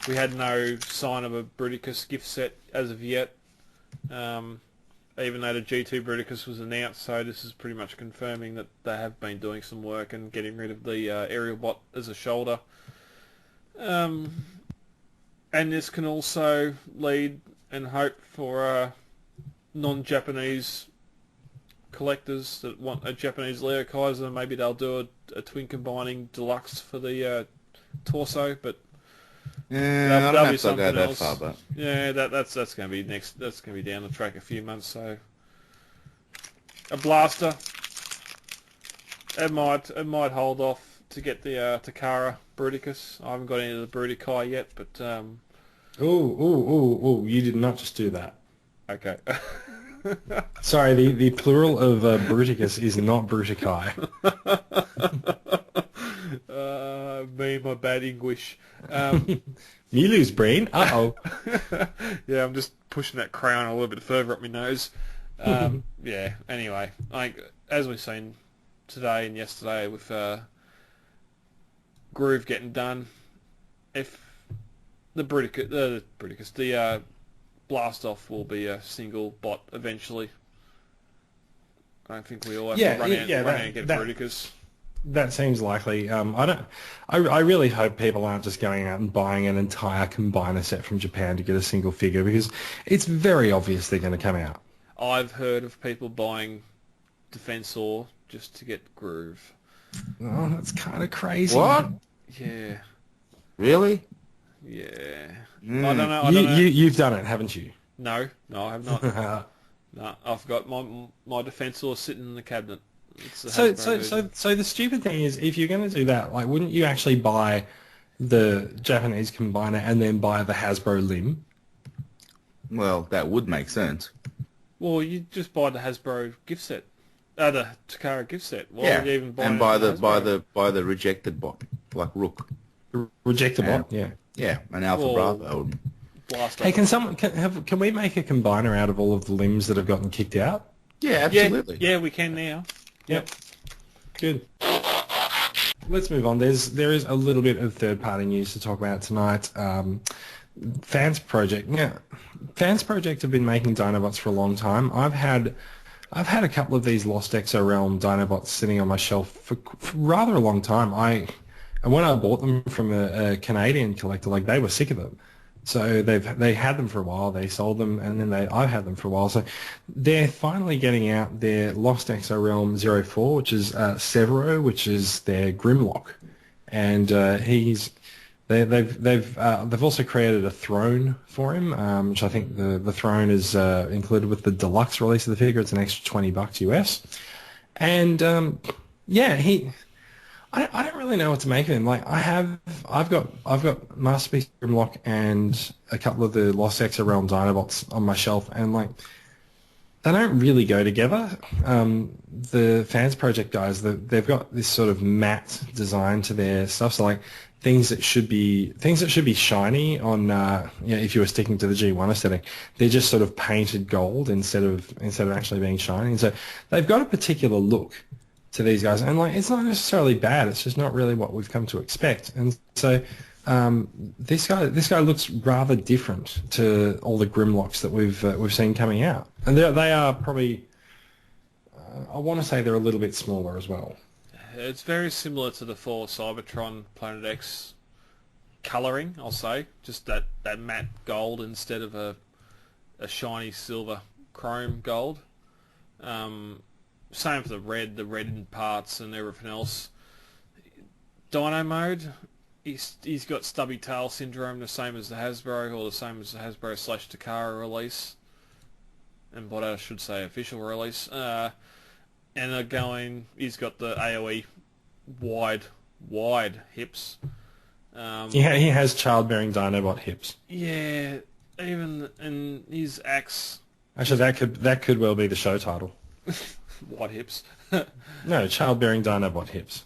We had no sign of a Bruticus gift set as of yet. Even though the G2 Bruticus was announced, so this is pretty much confirming that they have been doing some work and getting rid of the aerial bot as a shoulder. And this can also lead and hope for non-Japanese collectors that want a Japanese Leo Kaiser. Maybe they'll do a twin combining deluxe for the torso, but I don't have to go that far, but that's going to be next. That's going to be down the track a few months. So a blaster. It might hold off to get the Takara Bruticus. I haven't got any of the Bruticus yet, but you did not just do that. Okay. Sorry, the plural of Bruticus is not Brutici. My bad English. You lose brain. Uh-oh. Yeah, I'm just pushing that crown a little bit further up my nose. Anyway, as we've seen today and yesterday with Groove getting done, if the Bruticus, the Blastoff will be a single bot eventually. I don't think we all have to run out and get Bruticus. That seems likely. I really hope people aren't just going out and buying an entire combiner set from Japan to get a single figure, because it's very obvious they're going to come out. I've heard of people buying Defensor just to get Groove. Oh, that's kind of crazy. What? Yeah. Really? Yeah. Mm. I don't know. You've done it, haven't you? No, I have not. No, I've got my Defensor sitting in the cabinet. So the stupid thing is, if you're going to do that, like, wouldn't you actually buy the Japanese combiner and then buy the Hasbro limb? Well, that would make sense. Well, you just buy the Hasbro gift set, the Takara gift set. Why would you even buy and buy the rejected bot, like Rook. Rejected bot, yeah. Yeah, an Alpha Bravo. Hey, can we make a combiner out of all of the limbs that have gotten kicked out? Yeah, absolutely. Yeah, we can now. Yep. Good. Let's move on. There is a little bit of third-party news to talk about tonight. Fans Project have been making Dinobots for a long time. I've had I've had a couple of these Lost Exo Realm Dinobots sitting on my shelf for rather a long time. And when I bought them from a Canadian collector, like they were sick of them. So they had them for a while, they sold them, and then I've had them for a while. So they're finally getting out their Lost Exo Realm 04, which is Severo, which is their Grimlock, and they've also created a throne for him, which I think the throne is included with the deluxe release of the figure. It's an extra $20 US, and I don't really know what to make of him. Like I've got Masterpiece Grimlock and a couple of the Lost Exo Realm Dinobots on my shelf, and like they don't really go together. The Fans Project guys, they've got this sort of matte design to their stuff. So like things that should be shiny on if you were sticking to the G1 aesthetic, they're just sort of painted gold instead of actually being shiny. And so they've got a particular look to these guys, and like it's not necessarily bad, it's just not really what we've come to expect. And so this guy looks rather different to all the Grimlocks that we've seen coming out, and they are probably I want to say they're a little bit smaller as well. It's very similar to the 4 Cybertron Planet X colouring, I'll say, just that matte gold instead of a shiny silver chrome gold. Same for the reddened parts and everything else. Dino mode, he's got stubby tail syndrome, the same as the Hasbro, or the same as the Hasbro / Takara release, and what I should say official release. And Goin, he's got the AOE wide hips. He has childbearing Dinobot hips. Yeah, even in his axe. Actually, that could well be the show title. Wide hips. No, childbearing Dinobot hips.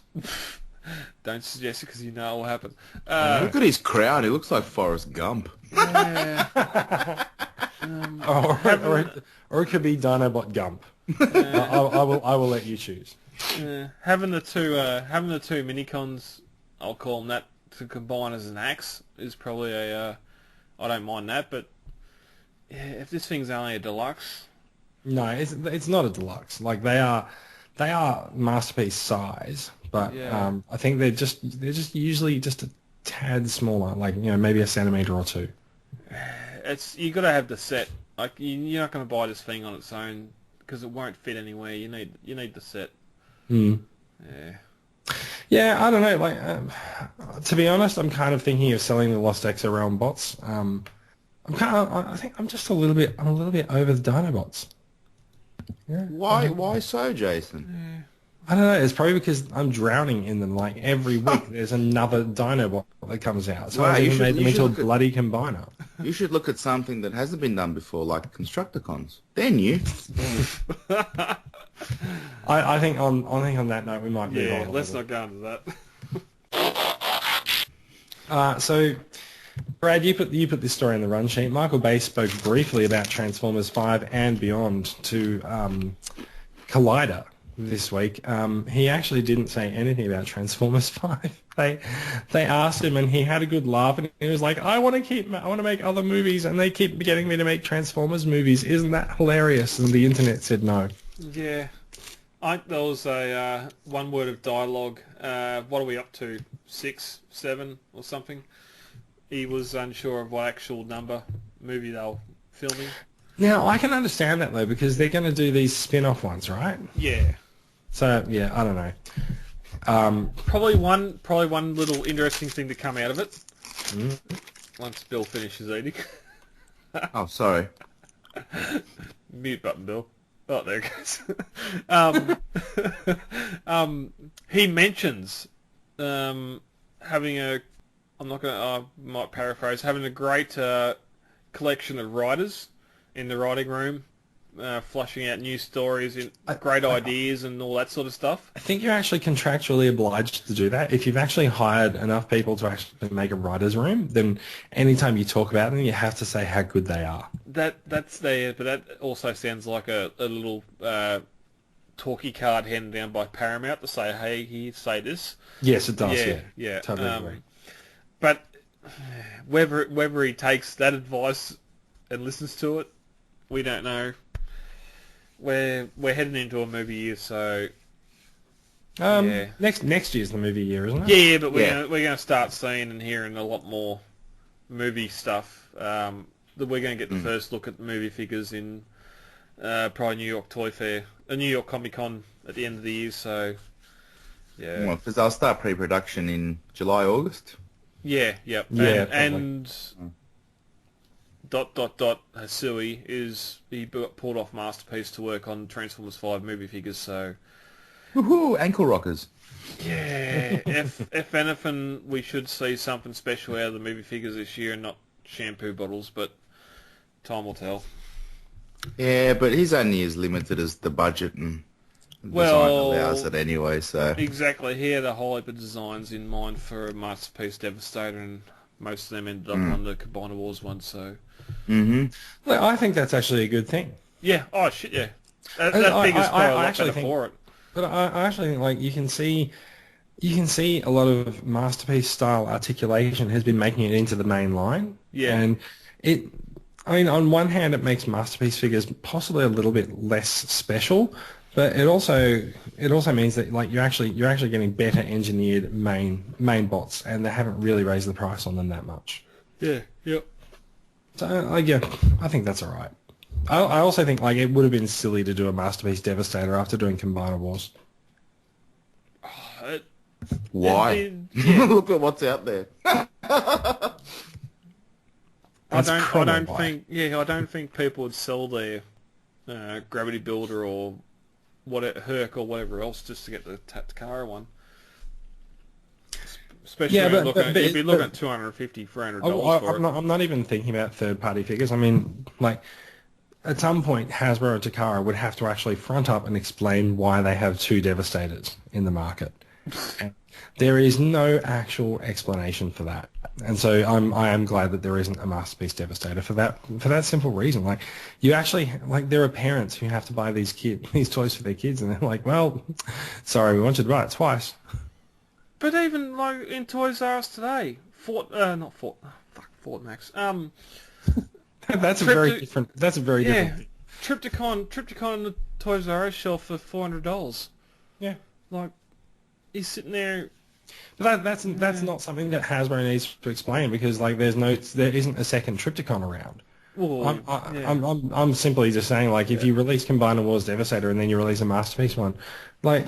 Don't suggest it because you know what will happen. Look at his crown. He looks like Forrest Gump. Yeah. Or it could be Dinobot Gump. I will let you choose. Having the two minicons, I'll call them that, to combine as an axe is probably I don't mind that, but yeah, if this thing's only a deluxe. No, it's not a deluxe. Like they are masterpiece size, but yeah. I think they're just usually just a tad smaller, like maybe a centimeter or two. You got to have the set. Like you're not going to buy this thing on its own because it won't fit anywhere. You need the set. Hmm. Yeah. Yeah, I don't know. Like to be honest, I'm kind of thinking of selling the Lost Exo Realm bots. I think I'm just a little bit over the Dinobots. Yeah. Why so, Jason? I don't know. It's probably because I'm drowning in them. Like every week, there's another Dinobot that comes out. So I even made them into a bloody combiner. You should look at something that hasn't been done before, like Constructicons. They're new. I think on that note, we might move on. Yeah, let's not go into that. So, Brad, you put this story in the run sheet. Michael Bay spoke briefly about Transformers 5 and beyond to Collider this week. He actually didn't say anything about Transformers 5. They asked him, and he had a good laugh, and he was like, I want to make other movies, and they keep getting me to make Transformers movies. Isn't that hilarious? And the internet said no. Yeah. There was a one word of dialogue. What are we up to? 6, 7 or something? He was unsure of what actual movie they were filming. Now, I can understand that, though, because they're going to do these spin-off ones, right? Yeah. So, yeah, I don't know. Probably one little interesting thing to come out of it. Once Bill finishes eating. Oh, sorry. Mute button, Bill. Oh, there it goes. He mentions having I might paraphrase, having a great collection of writers in the writing room, flushing out new stories, great ideas and all that sort of stuff. I think you're actually contractually obliged to do that. If you've actually hired enough people to actually make a writer's room, then anytime you talk about them, you have to say how good they are. That's there, but that also sounds like a little talkie card handed down by Paramount to say, hey, here, say this. Yes, it does, Yeah. Totally agree. But whether he takes that advice and listens to it, we don't know. we're heading into a movie year, so next year's the movie year, isn't it? yeah. But we're gonna start seeing and hearing a lot more movie stuff. That we're gonna get the first look at movie figures in probably New York Toy Fair, New York Comic Con at the end of the year. So yeah, well, because I'll start pre-production in July, August. Yeah, yep. Yeah, and Hasui he pulled off Masterpiece to work on Transformers 5 movie figures, so Woohoo! Ankle rockers. yeah. if anything, we should see something special out of the movie figures this year, and not shampoo bottles. But time will tell. Yeah, but he's only as limited as the budget and design allows it anyway. So exactly, he had a whole heap of designs in mind for a Masterpiece Devastator, and most of them ended up on the Combiner Wars one. So, Well, I think that's actually a good thing. yeah. Oh shit, yeah. That figure's probably a lot better for it. But I actually think like you can see a lot of Masterpiece style articulation has been making it into the main line. Yeah. And I mean, on one hand, it makes Masterpiece figures possibly a little bit less special, but it also means that like you're actually getting better engineered main bots, and they haven't really raised the price on them that much. Yeah. Yep. So I think that's all right. I also think like it would have been silly to do a Masterpiece Devastator after doing Combiner Wars. why? Yeah. Look at what's out there. I don't why. think people would sell their Gravity Builder or Herc or whatever else just to get the Takara one. Especially if you're looking at $250, $300 for it. I'm not even thinking about third-party figures. I mean, like, at some point, Hasbro and Takara would have to actually front up and explain why they have two Devastators in the market. And there is no actual explanation for that. And so I am glad that there isn't a Masterpiece Devastator for that simple reason. Like, you actually, like, there are parents who have to buy these toys for their kids, and they're like, well, sorry, we want you to buy it twice. But even like in Toys R Us today, Fort Max. That's a very different. That's a very different. Triptychon on the Toys R Us shelf for $400. Yeah, like he's sitting there. But that's not something that Hasbro needs to explain, because like there isn't a second Triptychon around. Well, I'm simply just saying, like, if you release Combiner Wars Devastator and then you release a Masterpiece one, like,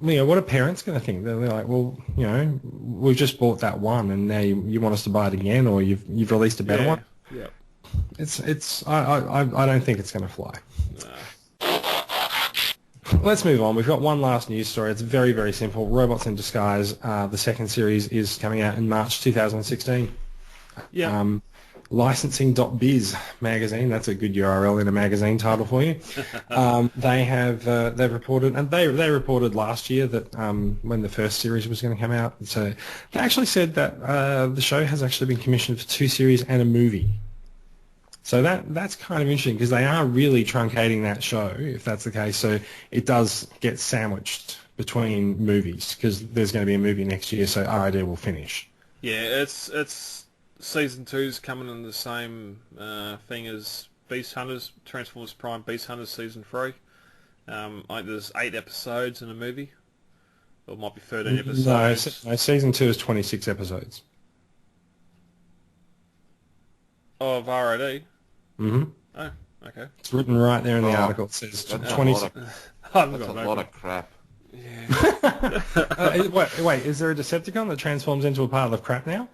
you know, what are parents going to think? They're like, well, you know, we've just bought that one and now you want us to buy it again, or you've released a better one. Yeah. I don't think it's going to fly. Let's move on. We've got one last news story. It's very, very simple. Robots in Disguise, the second series, is coming out in March 2016. Yeah. Licensing.biz magazine, that's a good URL in a magazine title for you. They've reported, and they reported last year that when the first series was going to come out, so they actually said that the show has actually been commissioned for 2 series and a movie. So that's kind of interesting, because they are really truncating that show, if that's the case, so it does get sandwiched between movies, because there's going to be a movie next year, so RID will finish. Yeah, it's Season 2's coming in the same thing as Beast Hunters, Transformers Prime Beast Hunters Season 3. Like there's 8 episodes in a movie. Or it might be 13 episodes. No, Season 2 is 26 episodes. Of RID? Mm-hmm. Oh, okay. It's written right there in the article. It says 26. That's a lot of crap. Yeah. Wait, is there a Decepticon that transforms into a pile of crap now?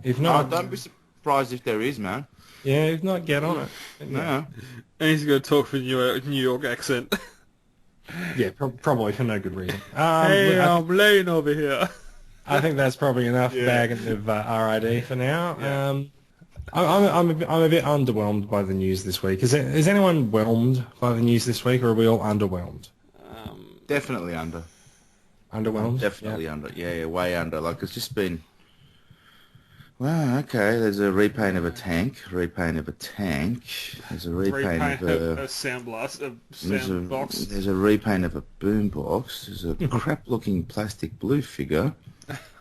If not, don't be surprised if there is, man. Yeah, if not, get on it. No. And he's going to talk for New York accent. Yeah, probably for no good reason. Hey, I'm laying over here. I think that's probably enough bagging of RID for now. Yeah. I'm a bit underwhelmed by the news this week. Is anyone whelmed by the news this week, or are we all underwhelmed? Definitely under. Underwhelmed? Definitely under. Yeah, way under. Like, it's just been... Well, okay, there's a repaint of a tank, there's a repaint of a sound blast, box. There's a repaint of a boombox, there's a crap-looking plastic blue figure,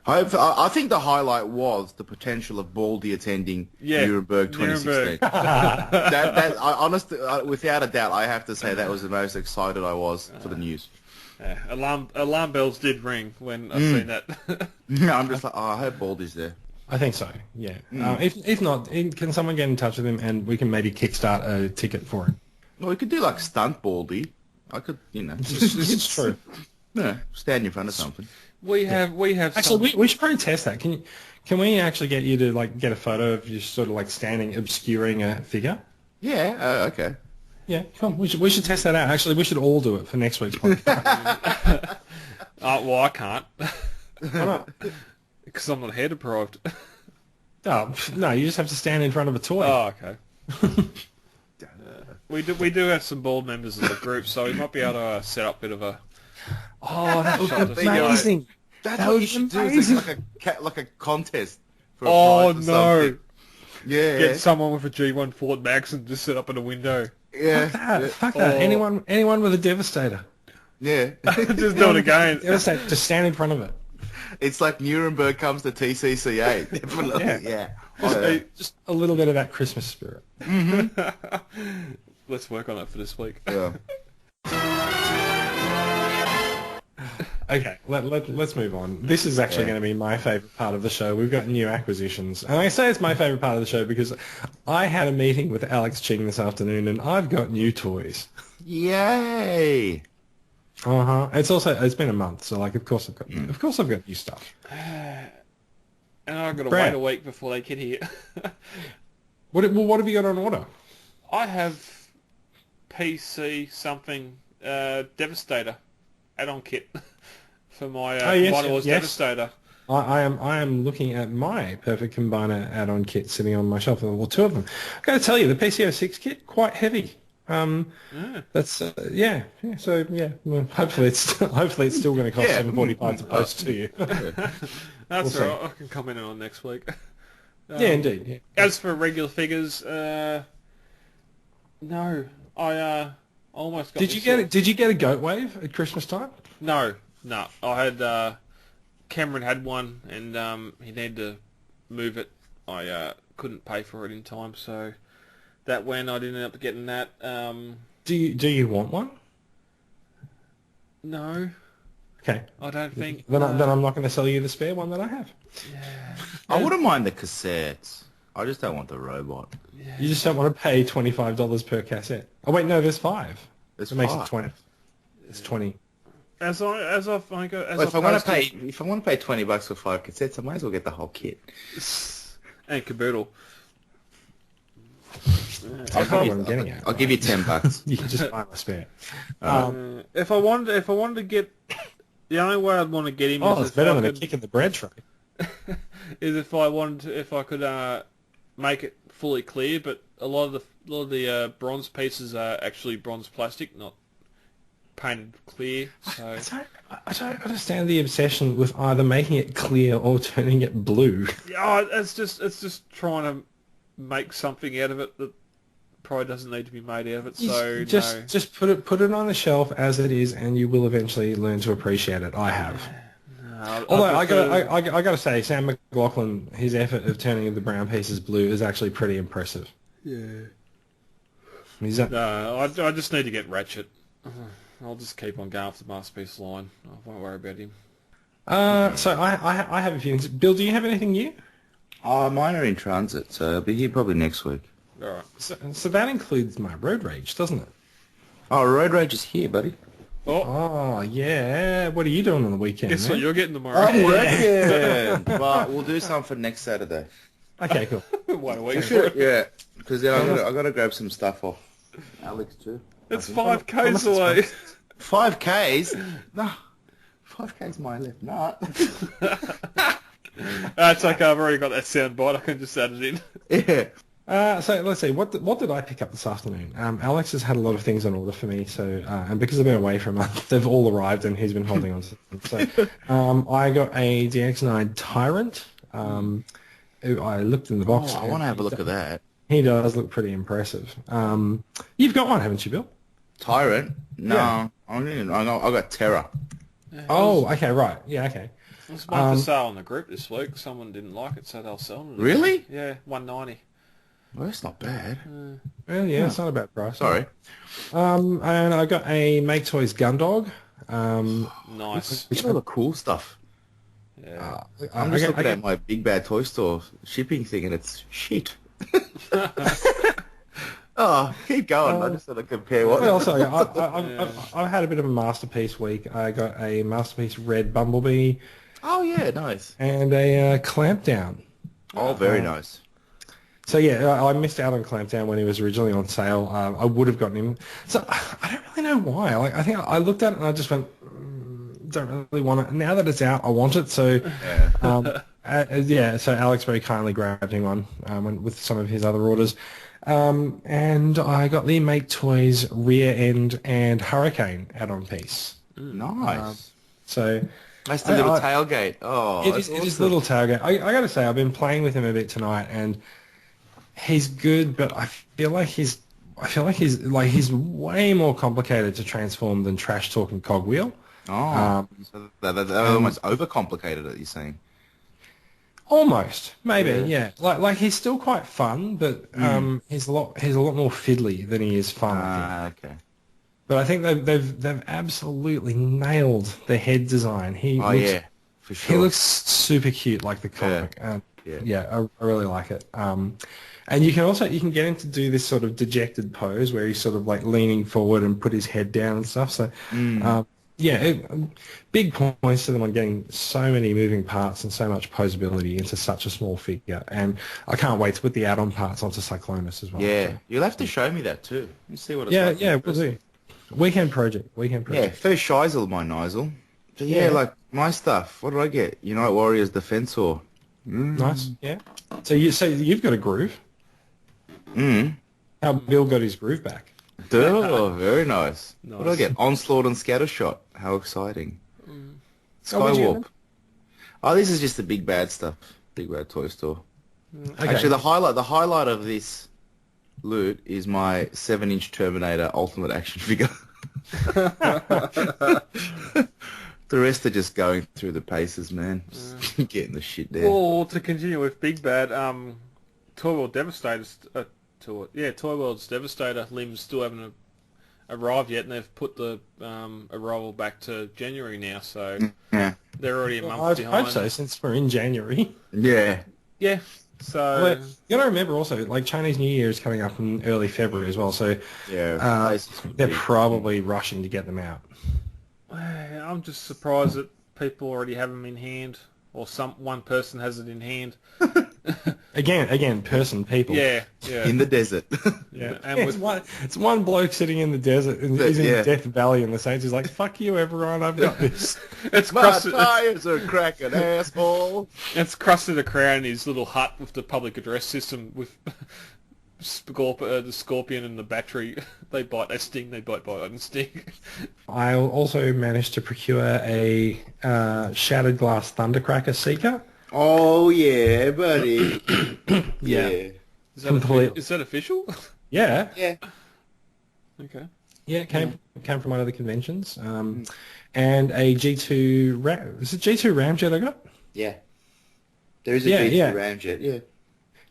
I think the highlight was the potential of Baldy attending Nuremberg 2016. Honestly, without a doubt, I have to say that was the most excited I was for the news. Yeah, alarm bells did ring when I seen that. I'm just like, I hope Baldy's there. I think so, yeah. If not, can someone get in touch with him and we can maybe kickstart a ticket for him? Well, we could do like stunt Baldy. I could, It's true. Yeah, stand in front of something. We have Actually, we should probably test that. Can we actually get you to like get a photo of you sort of like standing, obscuring a figure? Yeah, okay. Yeah, come on. We should test that out. Actually, we should all do it for next week's podcast. well, I can't. Why not? Because I'm not hair deprived. Oh, no, you just have to stand in front of a toy. Oh, okay. We do have some bald members of the group, so we might be able to set up a bit of a... Oh, that would be amazing. That's what you should do. It's like a contest. For a prize or no. something. Yeah. Get someone with a G1 Ford Max and just sit up in a window. Yeah. Fuck that. Anyone with a Devastator. Yeah. Just do it again. Devastator, just stand in front of it. It's like Nuremberg comes to TCCA. Definitely. Yeah. Just a little bit of that Christmas spirit. Let's work on that for this week. Yeah. Okay, let's move on. This is actually going to be my favourite part of the show. We've got new acquisitions. And I say it's my favourite part of the show because I had a meeting with Alex Ching this afternoon and I've got new toys. Yay! It's been a month, so like of course I've got new stuff. And I've got to wait a week before they get here. What have you got on order? I have PC something Devastator add-on kit for my Vital Wars Devastator. I am looking at my Perfect Combiner add-on kit sitting on my shelf. Well, two of them. I've got to tell you, the PCO6 kit quite heavy. That's So well, hopefully it's still going to cost $7.45 to post to you. That's all right. I can comment on next week. Indeed. Yeah. As for regular figures, no, I almost got. Did you get a Goat Wave at Christmas time? No. I had Cameron had one, and he needed to move it. I couldn't pay for it in time, so that when I didn't end up getting that. Do you want one? No. Okay. I don't think. Then I'm not going to sell you the spare one that I have. Yeah. I wouldn't mind the cassettes. I just don't want the robot. Yeah. You just don't want to pay $25 per cassette. Oh wait, no, there's 5. There's it makes 5. it 20. It's 20. If I want to pay $20 for 5 cassettes, I might as well get the whole kit. And caboodle. I'll give you $10. You can just buy my spare. If I wanted to get, the only way I'd want to get him. It's better than a kick in the bread tray. Is if I could make it fully clear, but a lot of the bronze pieces are actually bronze plastic, not painted clear. So I don't understand the obsession with either making it clear or turning it blue. Yeah, it's just trying to make something out of it that probably doesn't need to be made out of it. So just put it on the shelf as it is, and you will eventually learn to appreciate it. I have. Although I got to say, Sam McLaughlin, his effort of turning the brown pieces blue is actually pretty impressive. Yeah. No, I just need to get Ratchet. I'll just keep on going off the masterpiece line. I won't worry about him. So I have a few things. Bill, do you have anything new? Mine are in transit, so I'll be here probably next week. All right. So that includes my Road Rage, doesn't it? Oh, Road Rage is here, buddy. Oh yeah. What are you doing on the weekend? Guess what you're getting tomorrow? I'm working, but we'll do something for next Saturday. Okay, cool. Wait a week. Yeah, because then I got to grab some stuff off Alex too. It's 5Ks away. 5Ks? No, 5Ks my left nut. That's okay. I've already got that sound bite. I can just add it in. Yeah. So let's see. What did I pick up this afternoon? Alex has had a lot of things on order for me. So and because I've been away for a month, they've all arrived, and he's been holding on to them. So I got a DX9 Tyrant. I looked in the box. I want to have a look at that. He does look pretty impressive. You've got one, haven't you, Bill? Tyrant? No, Yeah. I got Terror. Oh, okay, right. Yeah, okay. There's one for sale on the group this week. Someone didn't like it, so they'll sell it. Really? Yeah, $190. Well, that's not bad. Well, yeah, it's not a bad price. Sorry. And I got a Make Toys Gundog. Nice. Look at all the cool stuff. Yeah. I'm just looking at my Big Bad Toy Store shipping thing, and it's shit. Oh, keep going. I just sort of compare what... Well, also, I've had a bit of a Masterpiece week. I got a Masterpiece Red Bumblebee. Oh, yeah, nice. And a Clampdown. Oh, very nice. So, yeah, I missed out on Clampdown when he was originally on sale. I would have gotten him. So, I don't really know why. Like, I think I looked at it and I just went, don't really want it. Now that it's out, I want it. So, so Alex very kindly grabbed him on with some of his other orders. And I got the Make Toys Rear End and Hurricane add-on piece. Nice. So... That's the little tailgate. Oh, it is little tailgate. I got to say, I've been playing with him a bit tonight, and he's good, but I feel like he's way more complicated to transform than Trash Talk and Cogwheel. Oh, so they're almost overcomplicated. You're saying? Almost, maybe, yeah. Like he's still quite fun, but he's a lot more fiddly than he is fun. I think. Okay. But I think they've absolutely nailed the head design. For sure. He looks super cute, like the comic. I really like it. And you can get him to do this sort of dejected pose where he's sort of like leaning forward and put his head down and stuff. So, big points to them on getting so many moving parts and so much posability into such a small figure. And I can't wait to put the add-on parts onto Cyclonus as well. Yeah, so. You'll have to show me that too. You see what it's like. Yeah, we'll do. Weekend project. Yeah, first Shizel, my Nizel. But like my stuff. What did I get? Unite Warriors Defensor. Nice. Yeah. So you've got a groove. How Bill got his groove back. Oh, very nice. What did I get? Onslaught and Scattershot. How exciting. Skywarp. Oh, this is just the big bad stuff. Big Bad Toy Store. Okay. Actually, the highlight of this loot is my 7-inch Terminator Ultimate Action figure. The rest are just going through the paces, man. Just getting the shit there. Well, to continue with Big Bad, Toy World Devastator's Toy World's Devastator limbs still haven't arrived yet, and they've put the arrival back to January now, so they're already a month behind. I hope so, since we're in January. Yeah. So you got to remember also, like Chinese New Year is coming up in early February as well. So they're probably rushing to get them out. I'm just surprised that people already have them in hand, or one person has it in hand. Again, people. Yeah. In the desert. Yeah, and it's one bloke sitting in the desert, and he's in Death Valley, and the Saints is like, "Fuck you, everyone! I've got this." My tires are cracking, asshole. It's crusted a crown in his little hut with the public address system with the scorpion and the battery. They bite, they sting. They bite, and sting. I also managed to procure a Shattered Glass Thundercracker Seeker. Oh yeah, buddy. Yeah. Is that official? Yeah. Yeah. Okay. Yeah, it came from one of the conventions. And a G2 is it G2 Ramjet I got? Yeah. There is a G2 Ramjet. Yeah.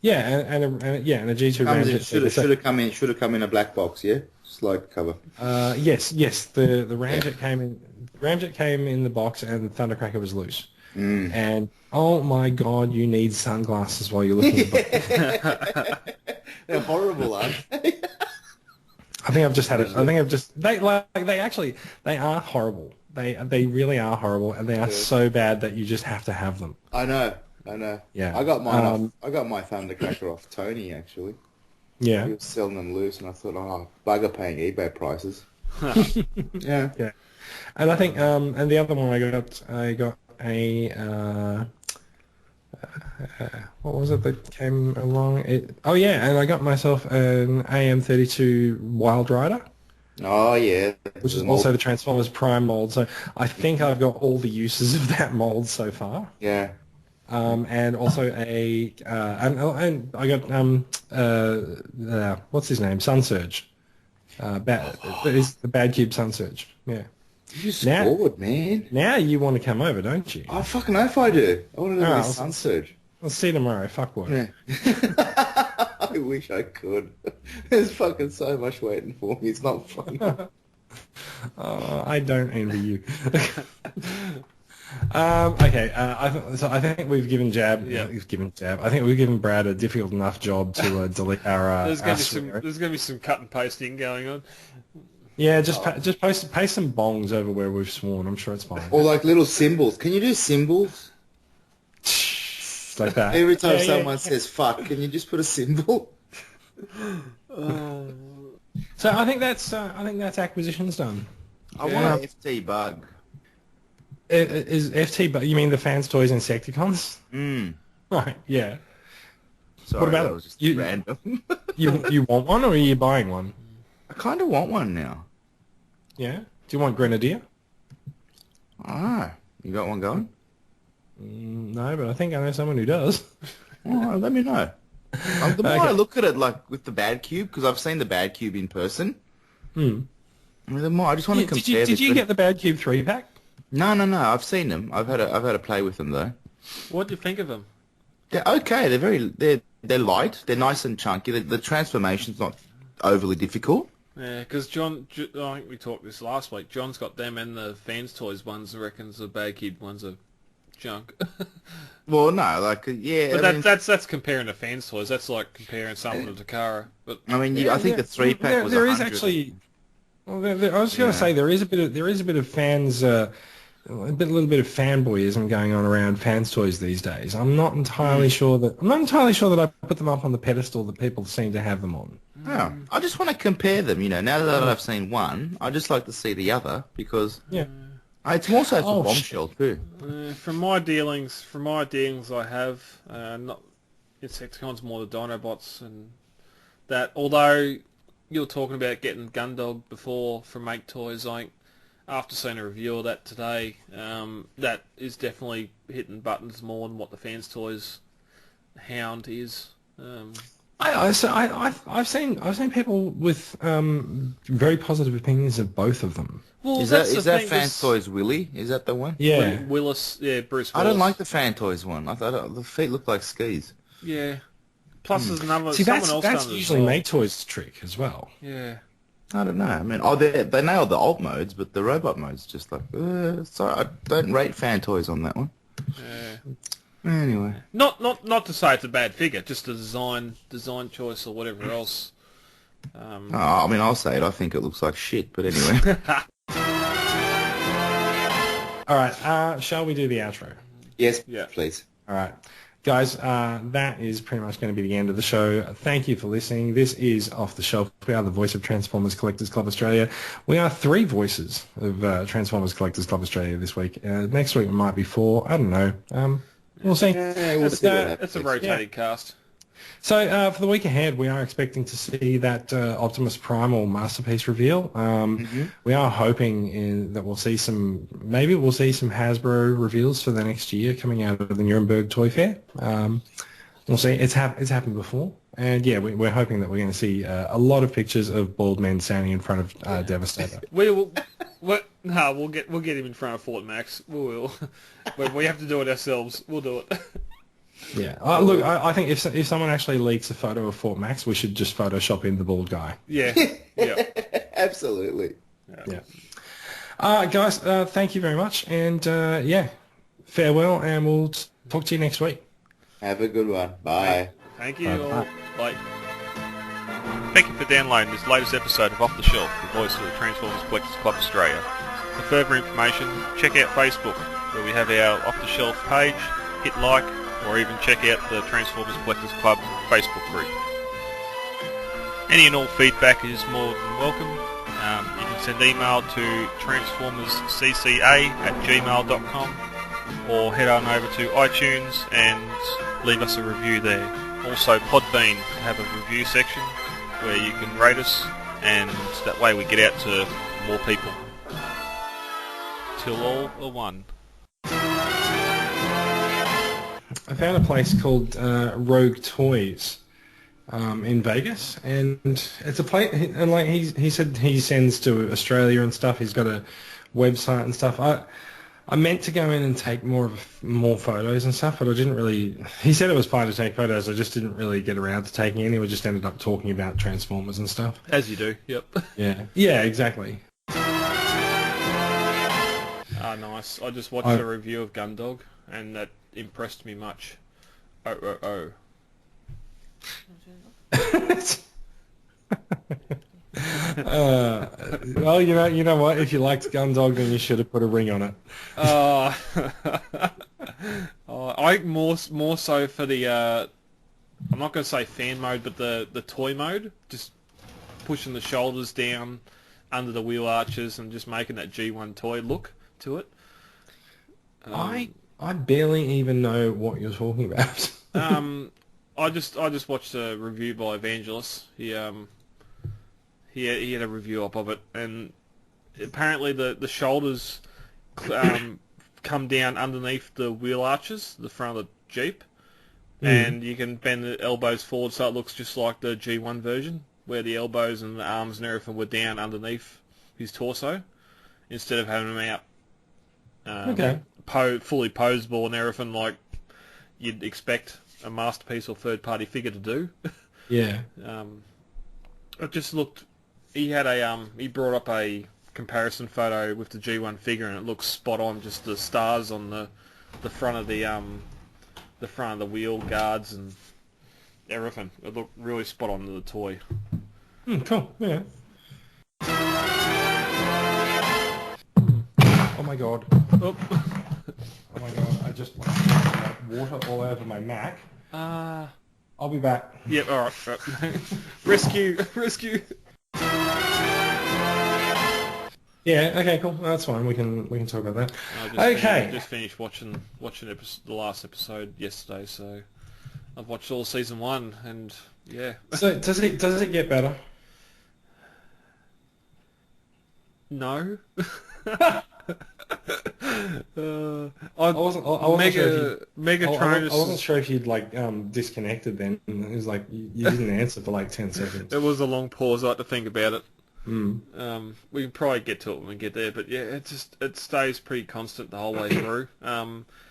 Yeah, and a G2 Ramjet. Should have come in a black box. Yeah. Slide cover. Yes. The Ramjet came in the box, and the Thundercracker was loose. And oh my God, you need sunglasses while you're looking at them. They're horrible, aren't they? I think I've just had it. They are horrible. They really are horrible, and they are so bad that you just have to have them. I know. Yeah. I got mine I got my Thundercracker off Tony actually. Yeah. He was selling them loose, and I thought, bugger paying eBay prices. Yeah. And I think and the other one I got a what was it that came along? And I got myself an AM32 Wild Rider. Oh yeah, which is also the Transformers Prime mold. So I think I've got all the uses of that mold so far. Yeah. And also and I got what's his name? Sun Surge. Is the Bad Cube Sun Surge. Yeah. You scored, man. Now you want to come over, don't you? I fucking know if I do. I want to do Oh, this Sun Surge. I'll see you tomorrow. Fuck what. Yeah. I wish I could. There's fucking so much waiting for me. It's not fun. I don't envy you. Okay, I think we've given Jab. Yeah. I think we've given Brad a difficult enough job to delete our. There's going to be some cut and pasting going on. Yeah, just paste some bongs over where we've sworn. I'm sure it's fine. Or like little symbols. Can you do symbols? Like that. Every time someone says fuck, can you just put a symbol? So I think that's acquisitions done. I want an FT bug. Is FT bug? You mean the Fans Toys Insecticons? Right. Yeah. Sorry, what about that it? was just random. you want one, or are you buying one? I kind of want one now. Yeah. Do you want Grenadier? Ah, you got one going? No, but I think I know someone who does. Oh, let me know. The more I look at it, like with the Bad Cube, because I've seen the Bad Cube in person. The more I just want to compare. Did you get the Bad Cube 3-pack? No. I've seen them. I've had a play with them though. What do you think of them? They're okay. They're light. They're nice and chunky. The transformation's not overly difficult. Yeah, because John, I think we talked this last week. John's got them and the Fans Toys ones. And reckons the Bad Cube ones are junk. Well, no, like yeah. But that's comparing to Fans Toys. That's like comparing something to Takara. But I mean, I think the 3-pack was. There 100. is actually. Well, I was going to say there is a bit of fans. A little bit of fanboyism going on around Fans Toys these days. I'm not entirely sure that I put them up on the pedestal that people seem to have them on. Oh, I just want to compare them. You know, now that I've seen one, I just like to see the other because it's more so for Bombshell too. From my dealings, I have not Insecticons, more the Dinobots and that. Although you were talking about getting Gundog before from Make Toys, after seeing a review of that today, that is definitely hitting buttons more than what the Fans Toys Hound is. I've seen people with very positive opinions of both of them. Well, is that Fans Toys Willie? Is that the one? Yeah, Willis. Yeah, Bruce Willis. I don't like the Fan Toys one. I thought the feet look like skis. Yeah. Plus, there's another. See, someone else that's done it usually as well. Make Toys' trick as well. Yeah. I don't know. I mean, they nailed the alt modes, but the robot mode's just like. Sorry, I don't rate Fan Toys on that one. Yeah. Anyway. Not to say it's a bad figure, just a design choice or whatever else. I mean, I'll say it. I think it looks like shit, but anyway. All right, shall we do the outro? Yes, Yeah. please. All right. Guys, that is pretty much going to be the end of the show. Thank you for listening. This is Off the Shelf. We are the voice of Transformers Collectors Club Australia. We are 3 voices of Transformers Collectors Club Australia this week. Next week we might be 4. I don't know. We'll see. Yeah, we'll see what happens. It's a rotating cast. So for the week ahead, we are expecting to see that Optimus Primal Masterpiece reveal. We are hoping that we'll see some Hasbro reveals for the next year coming out of the Nuremberg Toy Fair. We'll see. It's happened before, and yeah, we're hoping that we're going to see a lot of pictures of bald men standing in front of Devastator. We'll get him in front of Fort Max. We will. But we have to do it ourselves. We'll do it. Yeah. Look, I think if someone actually leaks a photo of Fort Max, we should just Photoshop in the bald guy. Yeah. Yeah. Absolutely. Yeah. Guys, thank you very much, and farewell, and we'll talk to you next week. Have a good one. Bye. Thank you all. Bye. Thank you for downloading this latest episode of Off the Shelf, the voice of the Transformers Collectors Club Australia. For further information, check out Facebook, where we have our Off the Shelf page, hit like, or even check out the Transformers Collectors Club Facebook group. Any and all feedback is more than welcome. You can send email to transformerscca@gmail.com or head on over to iTunes and leave us a review there. Also Podbean have a review section where you can rate us, and that way we get out to more people. Till all are one. I found a place called Rogue Toys in Vegas, and it's a place. And like he said, he sends to Australia and stuff. He's got a website and stuff. I meant to go in and take more photos and stuff, but I didn't really... He said it was fine to take photos, I just didn't really get around to taking any. We just ended up talking about Transformers and stuff. As you do, yep. Yeah, exactly. Ah, nice. I just watched a review of Gundog, and that impressed me much. Oh. Well, you know what? If you liked Gundog, then you should have put a ring on it. I more so for the I'm not going to say fan mode, but the toy mode, just pushing the shoulders down under the wheel arches and just making that G1 toy look to it. I barely even know what you're talking about. I just watched a review by Evangelist. He had a review up of it, and apparently the shoulders come down underneath the wheel arches, the front of the Jeep, and you can bend the elbows forward so it looks just like the G1 version, where the elbows and the arms and everything were down underneath his torso, instead of having them out fully poseable and everything like you'd expect a masterpiece or third-party figure to do. Yeah. It just looked... He had he brought up a comparison photo with the G1 figure, and it looks spot on. Just the stars on the front of the front of the wheel guards and everything. It looked really spot on to the toy. Cool. Yeah. Oh my god. Oh my god. I just water all over my Mac. I'll be back. Yep. All right. Rescue. Yeah. Okay. Cool. That's fine. We can talk about that. Just finished watching the last episode yesterday, so I've watched all season 1, and yeah. So does it get better? No. I wasn't sure if you'd disconnected then. It was like you didn't answer for like 10 seconds. It was a long pause. I had to think about it. We can probably get to it when we get there, but yeah, it stays pretty constant the whole way through.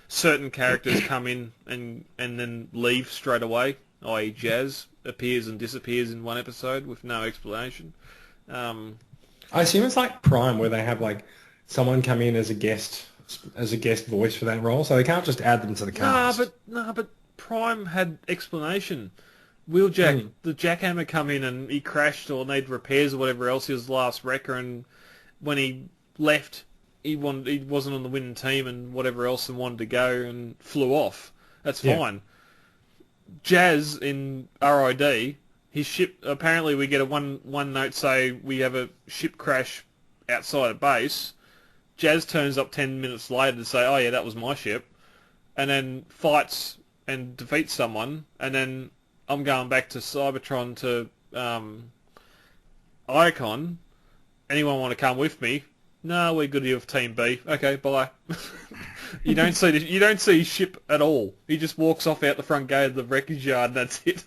Certain characters come in and then leave straight away, i.e. Jazz appears and disappears in one episode with no explanation. I assume it's like Prime, where they have like someone come in as a guest voice for that role, so they can't just add them to the cast. But Prime had explanation. Wheeljack, the jackhammer come in and he crashed or needed repairs or whatever else. He was the last wrecker, and when he left, he wasn't on the winning team and whatever else, and wanted to go and flew off. That's fine. Jazz in RID, his ship, apparently we get a one note say we have a ship crash outside of base. Jazz turns up 10 minutes later to say, oh yeah, that was my ship, and then fights and defeats someone, and then I'm going back to Cybertron to Icon. Anyone want to come with me? No, we're good here with Team B. Okay, bye. You don't see his ship at all. He just walks off out the front gate of the wreckage yard, and that's it.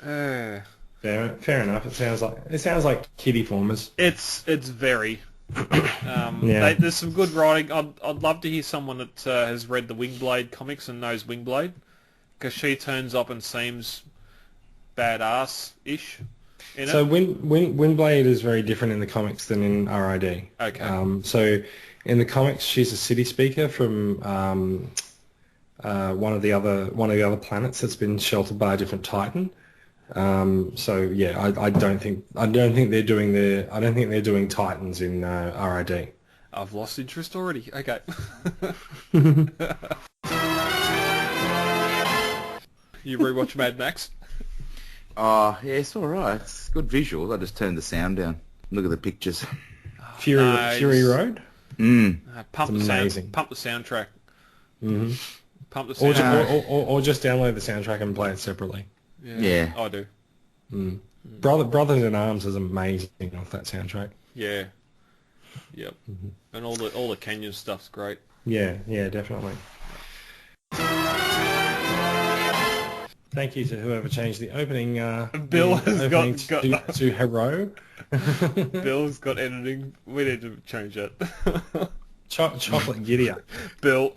Fair enough. It sounds like kiddie formers. It's very. There's some good writing. I'd love to hear someone that has read the Wingblade comics and knows Wingblade, because she turns up and seems badass-ish. So Windblade is very different in the comics than in RID. Okay. So in the comics, she's a city speaker from one of the other planets that's been sheltered by a different Titan. So yeah, I don't think they're doing Titans in RID. I've lost interest already. Okay. You rewatch Mad Max? Oh, yeah, it's alright. It's good visuals. I just turned the sound down. Look at the pictures. Fury Road? Pump the soundtrack. Mm-hmm. Pump the soundtrack. Or just download the soundtrack and play it separately. Yeah. I do. Brothers in Arms is amazing off that soundtrack. Yeah. Yep. Mm-hmm. And all the Kenyan stuff's great. Yeah, definitely. thank you to whoever changed the opening. Bill the has opening got to Hero. Bill's got editing. We need to change that. Chocolate Giddy Up. Bill.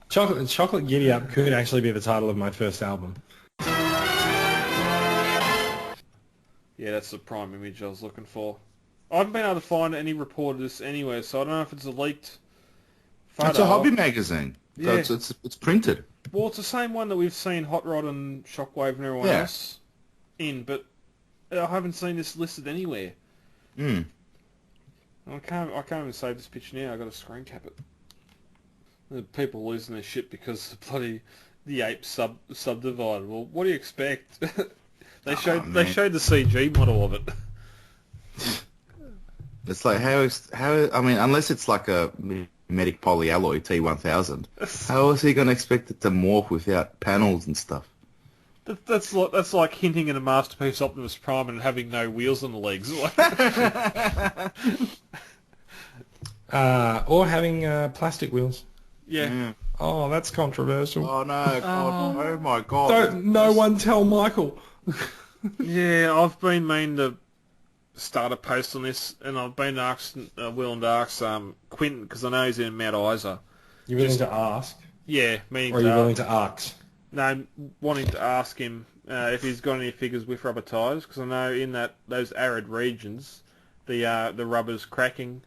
Chocolate Giddy Up could actually be the title of my first album. Yeah, that's the prime image I was looking for. I haven't been able to find any report of this anywhere, so I don't know if it's a leaked photo. It's a hobby magazine. So Yeah. it's printed. Well, it's the same one that we've seen Hot Rod and Shockwave and everyone else in, but I haven't seen this listed anywhere. Mm. I can't even save this picture now. I've got to screen cap it. The people losing their shit because the ape subdivided. Well, what do you expect? They showed the CG model of it. It's like how I mean, unless it's like a Medic Polyalloy T1000, how is he going to expect it to morph without panels and stuff? That's like hinting at a Masterpiece Optimus Prime and having no wheels on the legs. Or having plastic wheels. Yeah. Oh, that's controversial. Oh no! God, oh my God! No one tell Michael. Yeah, I've been meaning to start a post on this, and I've been willing to ask Quentin, because I know he's in Mount Isa. You're willing to ask? Yeah, meaning Or are you willing to ask? No, wanting to ask him if he's got any figures with rubber tyres, because I know in those arid regions, the rubber's cracking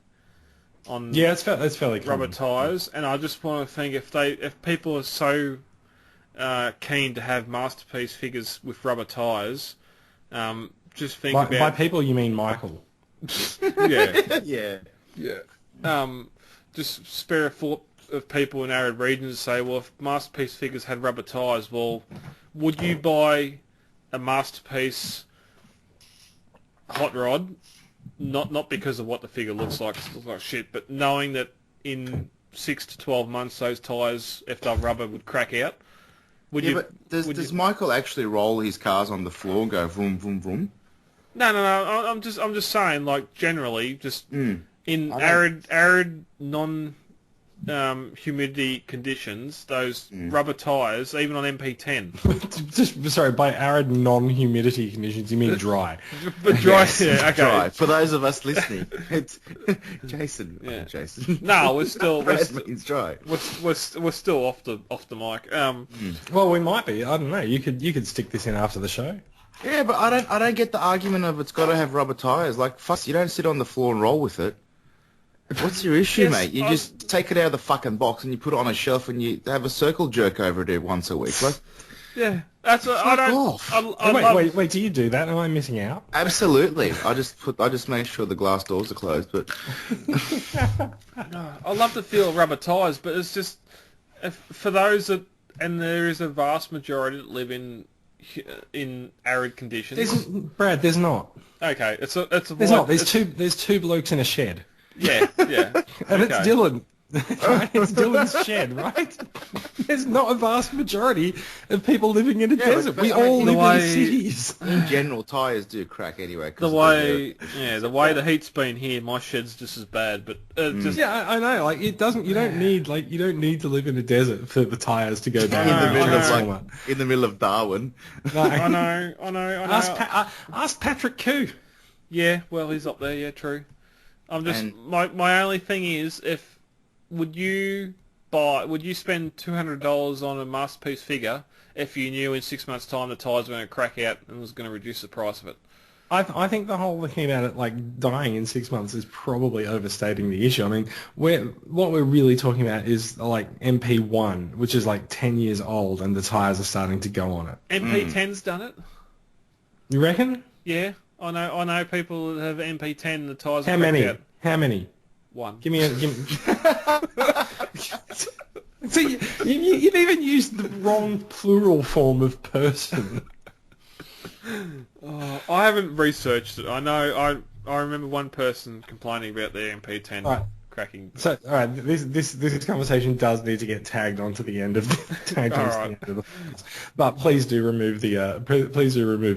on that's fairly common. rubber tyres, and I just want to think if people are so keen to have Masterpiece figures with rubber tyres, just think about... By people, you mean Michael. Yeah. Just spare a thought of people in arid regions say, well, if Masterpiece figures had rubber tyres, well, would you buy a Masterpiece hot rod? Not because of what the figure looks like, it looks like shit, but knowing that in 6 to 12 months those tyres, if they're rubber, would crack out. But does Michael actually roll his cars on the floor and go vroom, vroom, vroom? No. I'm just saying, like, generally, just in arid humidity conditions, those rubber tyres, even on MP10. By arid non-humidity conditions, you mean dry? But dry, yeah, okay. Dry. For those of us listening, it's Jason. Yeah. Jason. No, we're still means dry. We're still off the mic. Well, we might be. I don't know. You could stick this in after the show. Yeah, but I don't get the argument of it's got to have rubber tyres. Like, fuck, you don't sit on the floor and roll with it. What's your issue, mate? You just take it out of the fucking box and you put it on a shelf and you have a circle jerk over it once a week. Like, yeah, that's what I don't. Off. Wait, do you do that? Am I missing out? Absolutely. I just make sure the glass doors are closed. But I love the feel of rubber tyres, but it's just for those that, and there is a vast majority that live in arid conditions. Brad, there's not. Okay, There's not. There's two blokes in a shed. Yeah. And it's Dylan. Right? It's Dylan's shed, right? There's not a vast majority of people living in a desert. We all live in cities. In general, tyres do crack anyway. The way the heat's been here, my shed's just as bad. But just I know. Like it doesn't. You don't need to live in a desert for the tyres to go down in the middle of Darwin. No. I know. Ask Patrick Koo. Yeah, well, he's up there. Yeah, true. I'm just my only thing is would you spend $200 on a Masterpiece figure if you knew in 6 months' time the tyres were going to crack out and was going to reduce the price of it? I think the whole thing about it like dying in 6 months is probably overstating the issue. I mean, what we're really talking about is like MP1, which is like 10 years old, and the tyres are starting to go on it. MP10's done it. You reckon? Yeah, I know people that have MP10 and the tyres. How many? Out. How many? One. Give me. See, you've even used the wrong plural form of person. I haven't researched it. I know. I remember one person complaining about their MP10 cracking. So, all right, this conversation does need to get tagged onto the end of the but please do remove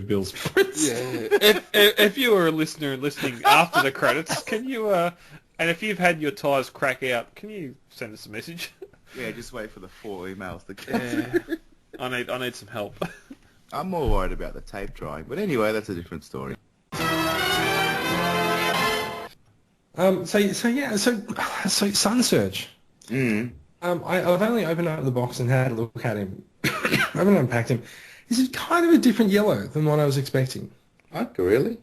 Bill's credits. Yeah. if you were a listener and listening after the credits, can you and if you've had your tyres crack out, can you send us a message? Yeah, just wait for the 4 emails to come. I need some help. I'm more worried about the tape drying. But anyway, that's a different story. So Sun Surge. I've only opened up the box and had a look at him. I haven't unpacked him. He's kind of a different yellow than what I was expecting. Oh, really?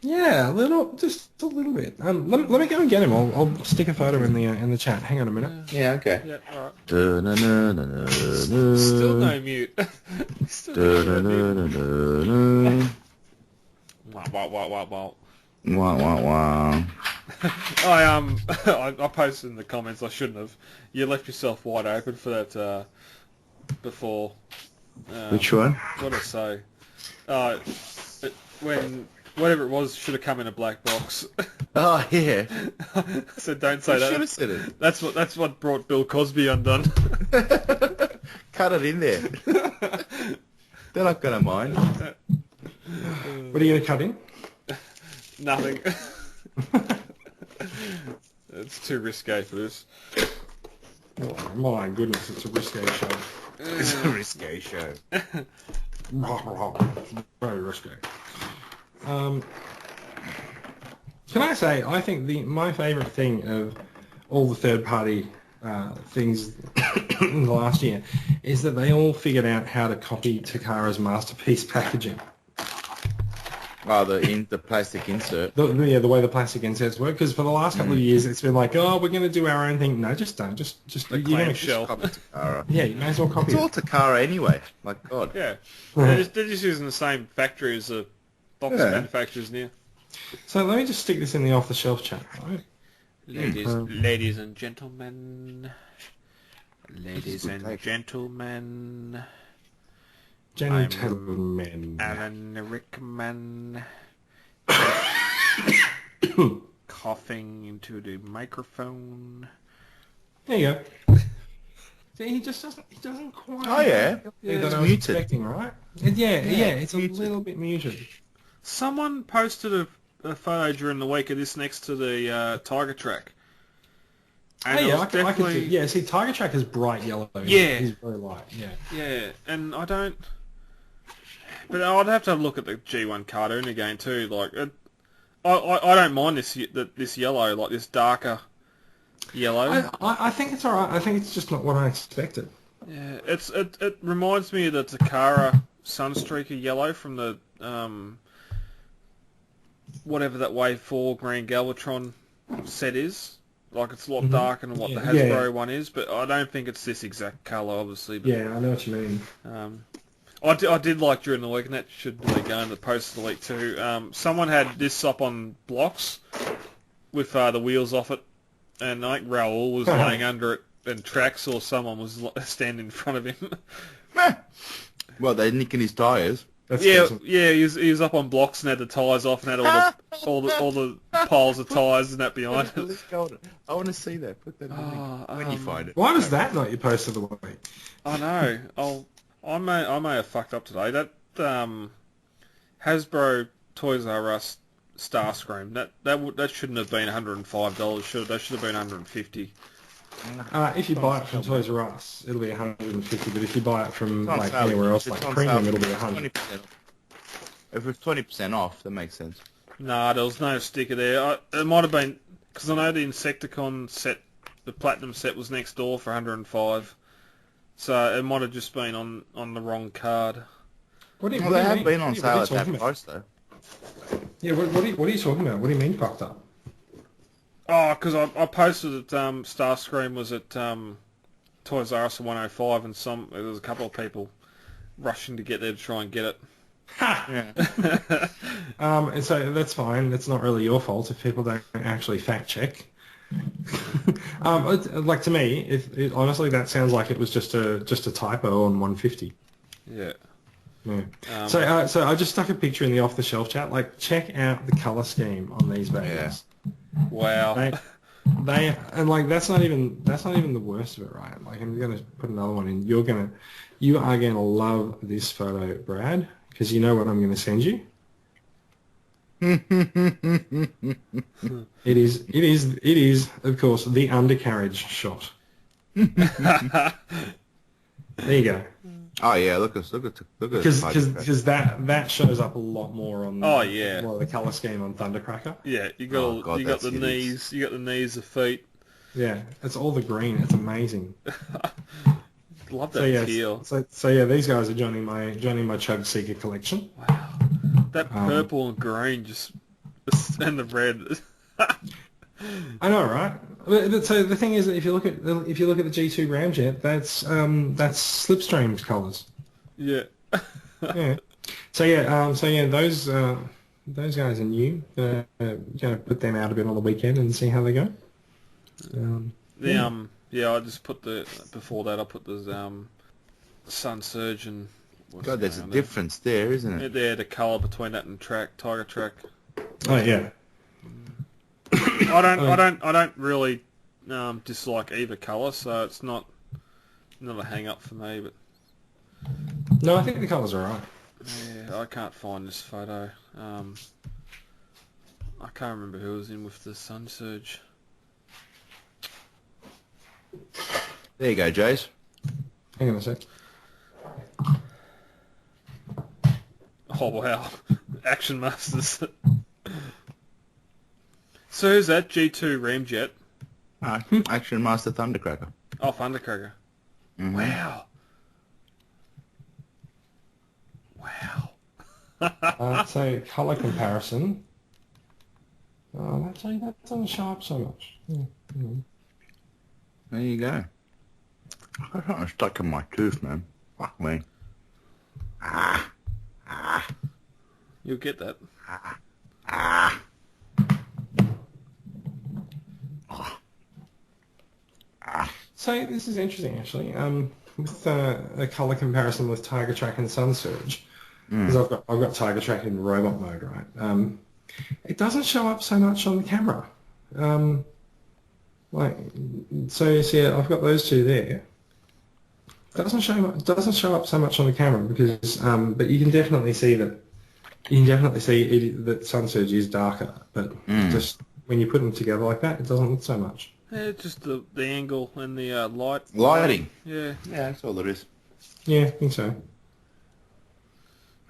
Yeah, just a little bit. Let me go and get him. I'll stick a photo in the chat. Hang on a minute. Yeah, okay. Yeah, all right. Still Still no mute. Still no mute. Wow. Wow. I posted in the comments. I shouldn't have. You left yourself wide open for that before. Which one? What did I say? When whatever it was should have come in a black box. Oh, yeah. So don't say that. Should have said it. That's what brought Bill Cosby undone. Cut it in there. They're not going to mind. What are you going to cut in? Nothing. It's too risque for this. Oh, my goodness, it's a risque show. It's a risque show. Very risque. Can I say, I think my favourite thing of all the third-party things in the last year is that they all figured out how to copy Takara's masterpiece packaging. Oh, the plastic insert. The way the plastic inserts work. Because for the last couple of years, it's been like, oh, we're going to do our own thing. No, just don't. Just The clamshell. Copy Takara. Yeah, you may as well copy It's all Takara anyway. My God. Yeah. They're just using the same factory as the box manufacturers now. So let me just stick this in the off-the-shelf chat, right? Ladies and gentlemen. Ladies and gentlemen. Gentlemen. Alan Rickman. Coughing into the microphone. There you go. See, he doesn't quite... Oh, yeah. That It's I was muted. expecting, right? It's a little bit muted. Someone posted a photo during the week of this next to the Tiger Track. And Oh, yeah, it was I could see. Yeah, see, Tiger Track is bright yellow. Yeah. He's very light, yeah. Yeah, and I don't... But I'd have to have a look at the G1 cartoon again too. Like, I don't mind this yellow, like this darker yellow. I think it's alright. I think it's just not what I expected. Yeah, it reminds me of the Takara Sunstreaker yellow from the whatever that Wave 4 Green Galvatron set is. Like, it's a lot darker than what the Hasbro one is, but I don't think it's this exact colour, obviously. But, Yeah, I know what you mean. I did like during the week, and that should really go in the post of the week too. Someone had this up on blocks with the wheels off it, and I think Raoul was laying under it, and Trax or someone was standing in front of him. Well, they're nicking his tyres. Yeah, he was up on blocks and had the tyres off and had all the piles of tyres and that behind it. I want to see that. Put that in when you find it. Why was that not your post of the week? I know. I may have fucked up today. That Hasbro Toys R Us Starscream, that shouldn't have been $105. That should have been $150. If you buy it from Toys R Us, it'll be $150. But if you buy it from on like sale. anywhere else, It's like on Premium, sale. it'll be $100. 20% off. If it's 20% off, that makes sense. Nah, there was no sticker there. It might have been because I know the Insecticon set, the Platinum set, was next door for $105. So it might have just been on the wrong card. They have been on sale at that price, though. Yeah, what are you talking about? What do you mean fucked up? Oh, because I posted that Starscream was at Toys R Us at 105, and there was a couple of people rushing to get there to try and get it. Yeah. And so that's fine. That's not really your fault if people don't actually fact check. Like, to me, honestly, that sounds like it was just a typo on 150. Yeah. Yeah. So I just stuck a picture in the off-the-shelf chat. Like, check out the color scheme on these babies. Wow. They and like that's not even the worst of it, right? Like, I'm gonna put another one in. You are gonna love this photo, Brad, because you know what I'm gonna send you. It is of course the undercarriage shot. There you go. Oh yeah, look at Because that shows up a lot more on Oh, yeah. more of the color scheme on Thundercracker. Yeah, you Oh, got God, you got the that's knees, you got the knees, the feet. Yeah, it's all the green. It's amazing. Love that So yeah, teal. so yeah, these guys are joining my Chug Seeker collection. Wow, that purple and green and the red. I know, right? So the thing is, if you look at the G2 Ramjet, that's Slipstream's colours. Yeah. Yeah. So yeah, those guys are new. Gonna put them out a bit on the weekend and see how they go. I just put before that I put the Sun Surge and God, there's a difference there, isn't it? Yeah, the colour between that and Tiger Track. Oh yeah. I don't really dislike either colour, so it's not a hang up for me. But No, I think the colours are alright. yeah, I can't find this photo. I can't remember who was in with the Sun Surge. There you go, Jace. Hang on a sec. Oh wow, Action Masters. So who's that? G2 Ramjet. Action Master Thundercracker. Oh, Thundercracker. Mm-hmm. Wow. Wow. So colour comparison. Oh, that doesn't show up so much. There you go. I got something stuck in my tooth, man. Fuck me. You'll get that. So this is interesting, actually. With a colour comparison with Tiger Track and Sun Surge, because I've got Tiger Track in robot mode, right? It doesn't show up so much on the camera. So you see, I've got those two there. It doesn't show up so much on the camera because, but you can definitely see that. You can definitely see that Sun Surge is darker, but just when you put them together like that, it doesn't look so much. Yeah, it's just the angle and the Lighting. Yeah. Yeah, that's all it is. Yeah, I think so.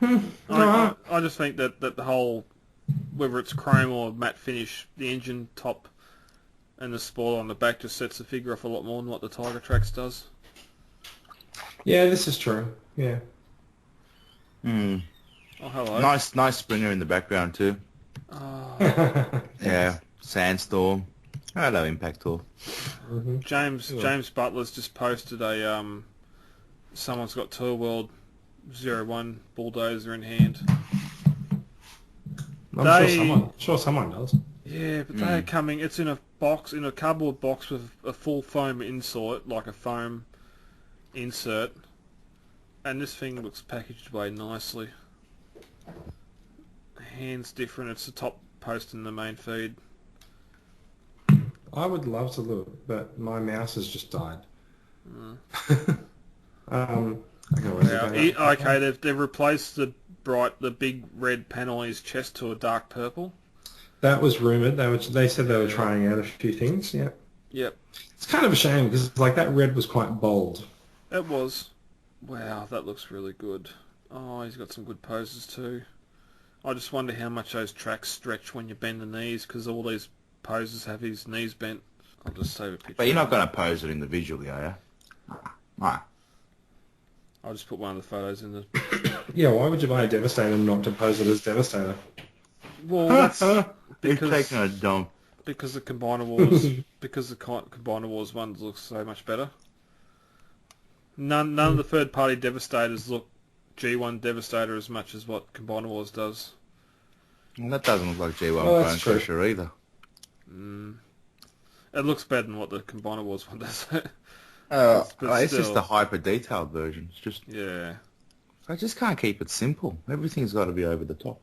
I just think that the whole, whether it's chrome or matte finish, the engine top and the spoiler on the back just sets the figure off a lot more than what the Tiger Tracks does. Yeah, this is true. Yeah. Oh, hello. Nice Springer in the background too. Oh. Yeah, Sandstorm. Hello, Impact Tour. Mm-hmm. James Butler's just posted a someone's got Tour World 01 bulldozer in hand. I'm sure someone does. Yeah, but they're coming. It's in a box, in a cardboard box with a full foam insert, like a foam insert, and this thing looks packaged away nicely. Hand's different. It's the top post in the main feed. I would love to look, but my mouse has just died. Okay, they've replaced the big red panel on his chest to a dark purple. That was rumoured. They said they were trying out a few things. Yeah. Yep. It's kind of a shame because that red was quite bold. It was. Wow, that looks really good. Oh, he's got some good poses too. I just wonder how much those tracks stretch when you bend the knees, because all these poses have his knees bent. I'll just save a picture. But you're not going to pose it individually, are you? Right. I'll just put one of the photos in the... Yeah, why would you buy a Devastator not to pose it as Devastator? Well, that's He's taking a dump. because the Combiner Wars, because the Combiner Wars ones look so much better. None of the third-party Devastators look G1 Devastator as much as what Combiner Wars does. Well, that doesn't look like G1 Well, Bone that's true. Crusher either. It looks better than what the Combiner Wars one does. It's just the hyper-detailed version. It's just... Yeah. I just can't keep it simple. Everything's got to be over the top.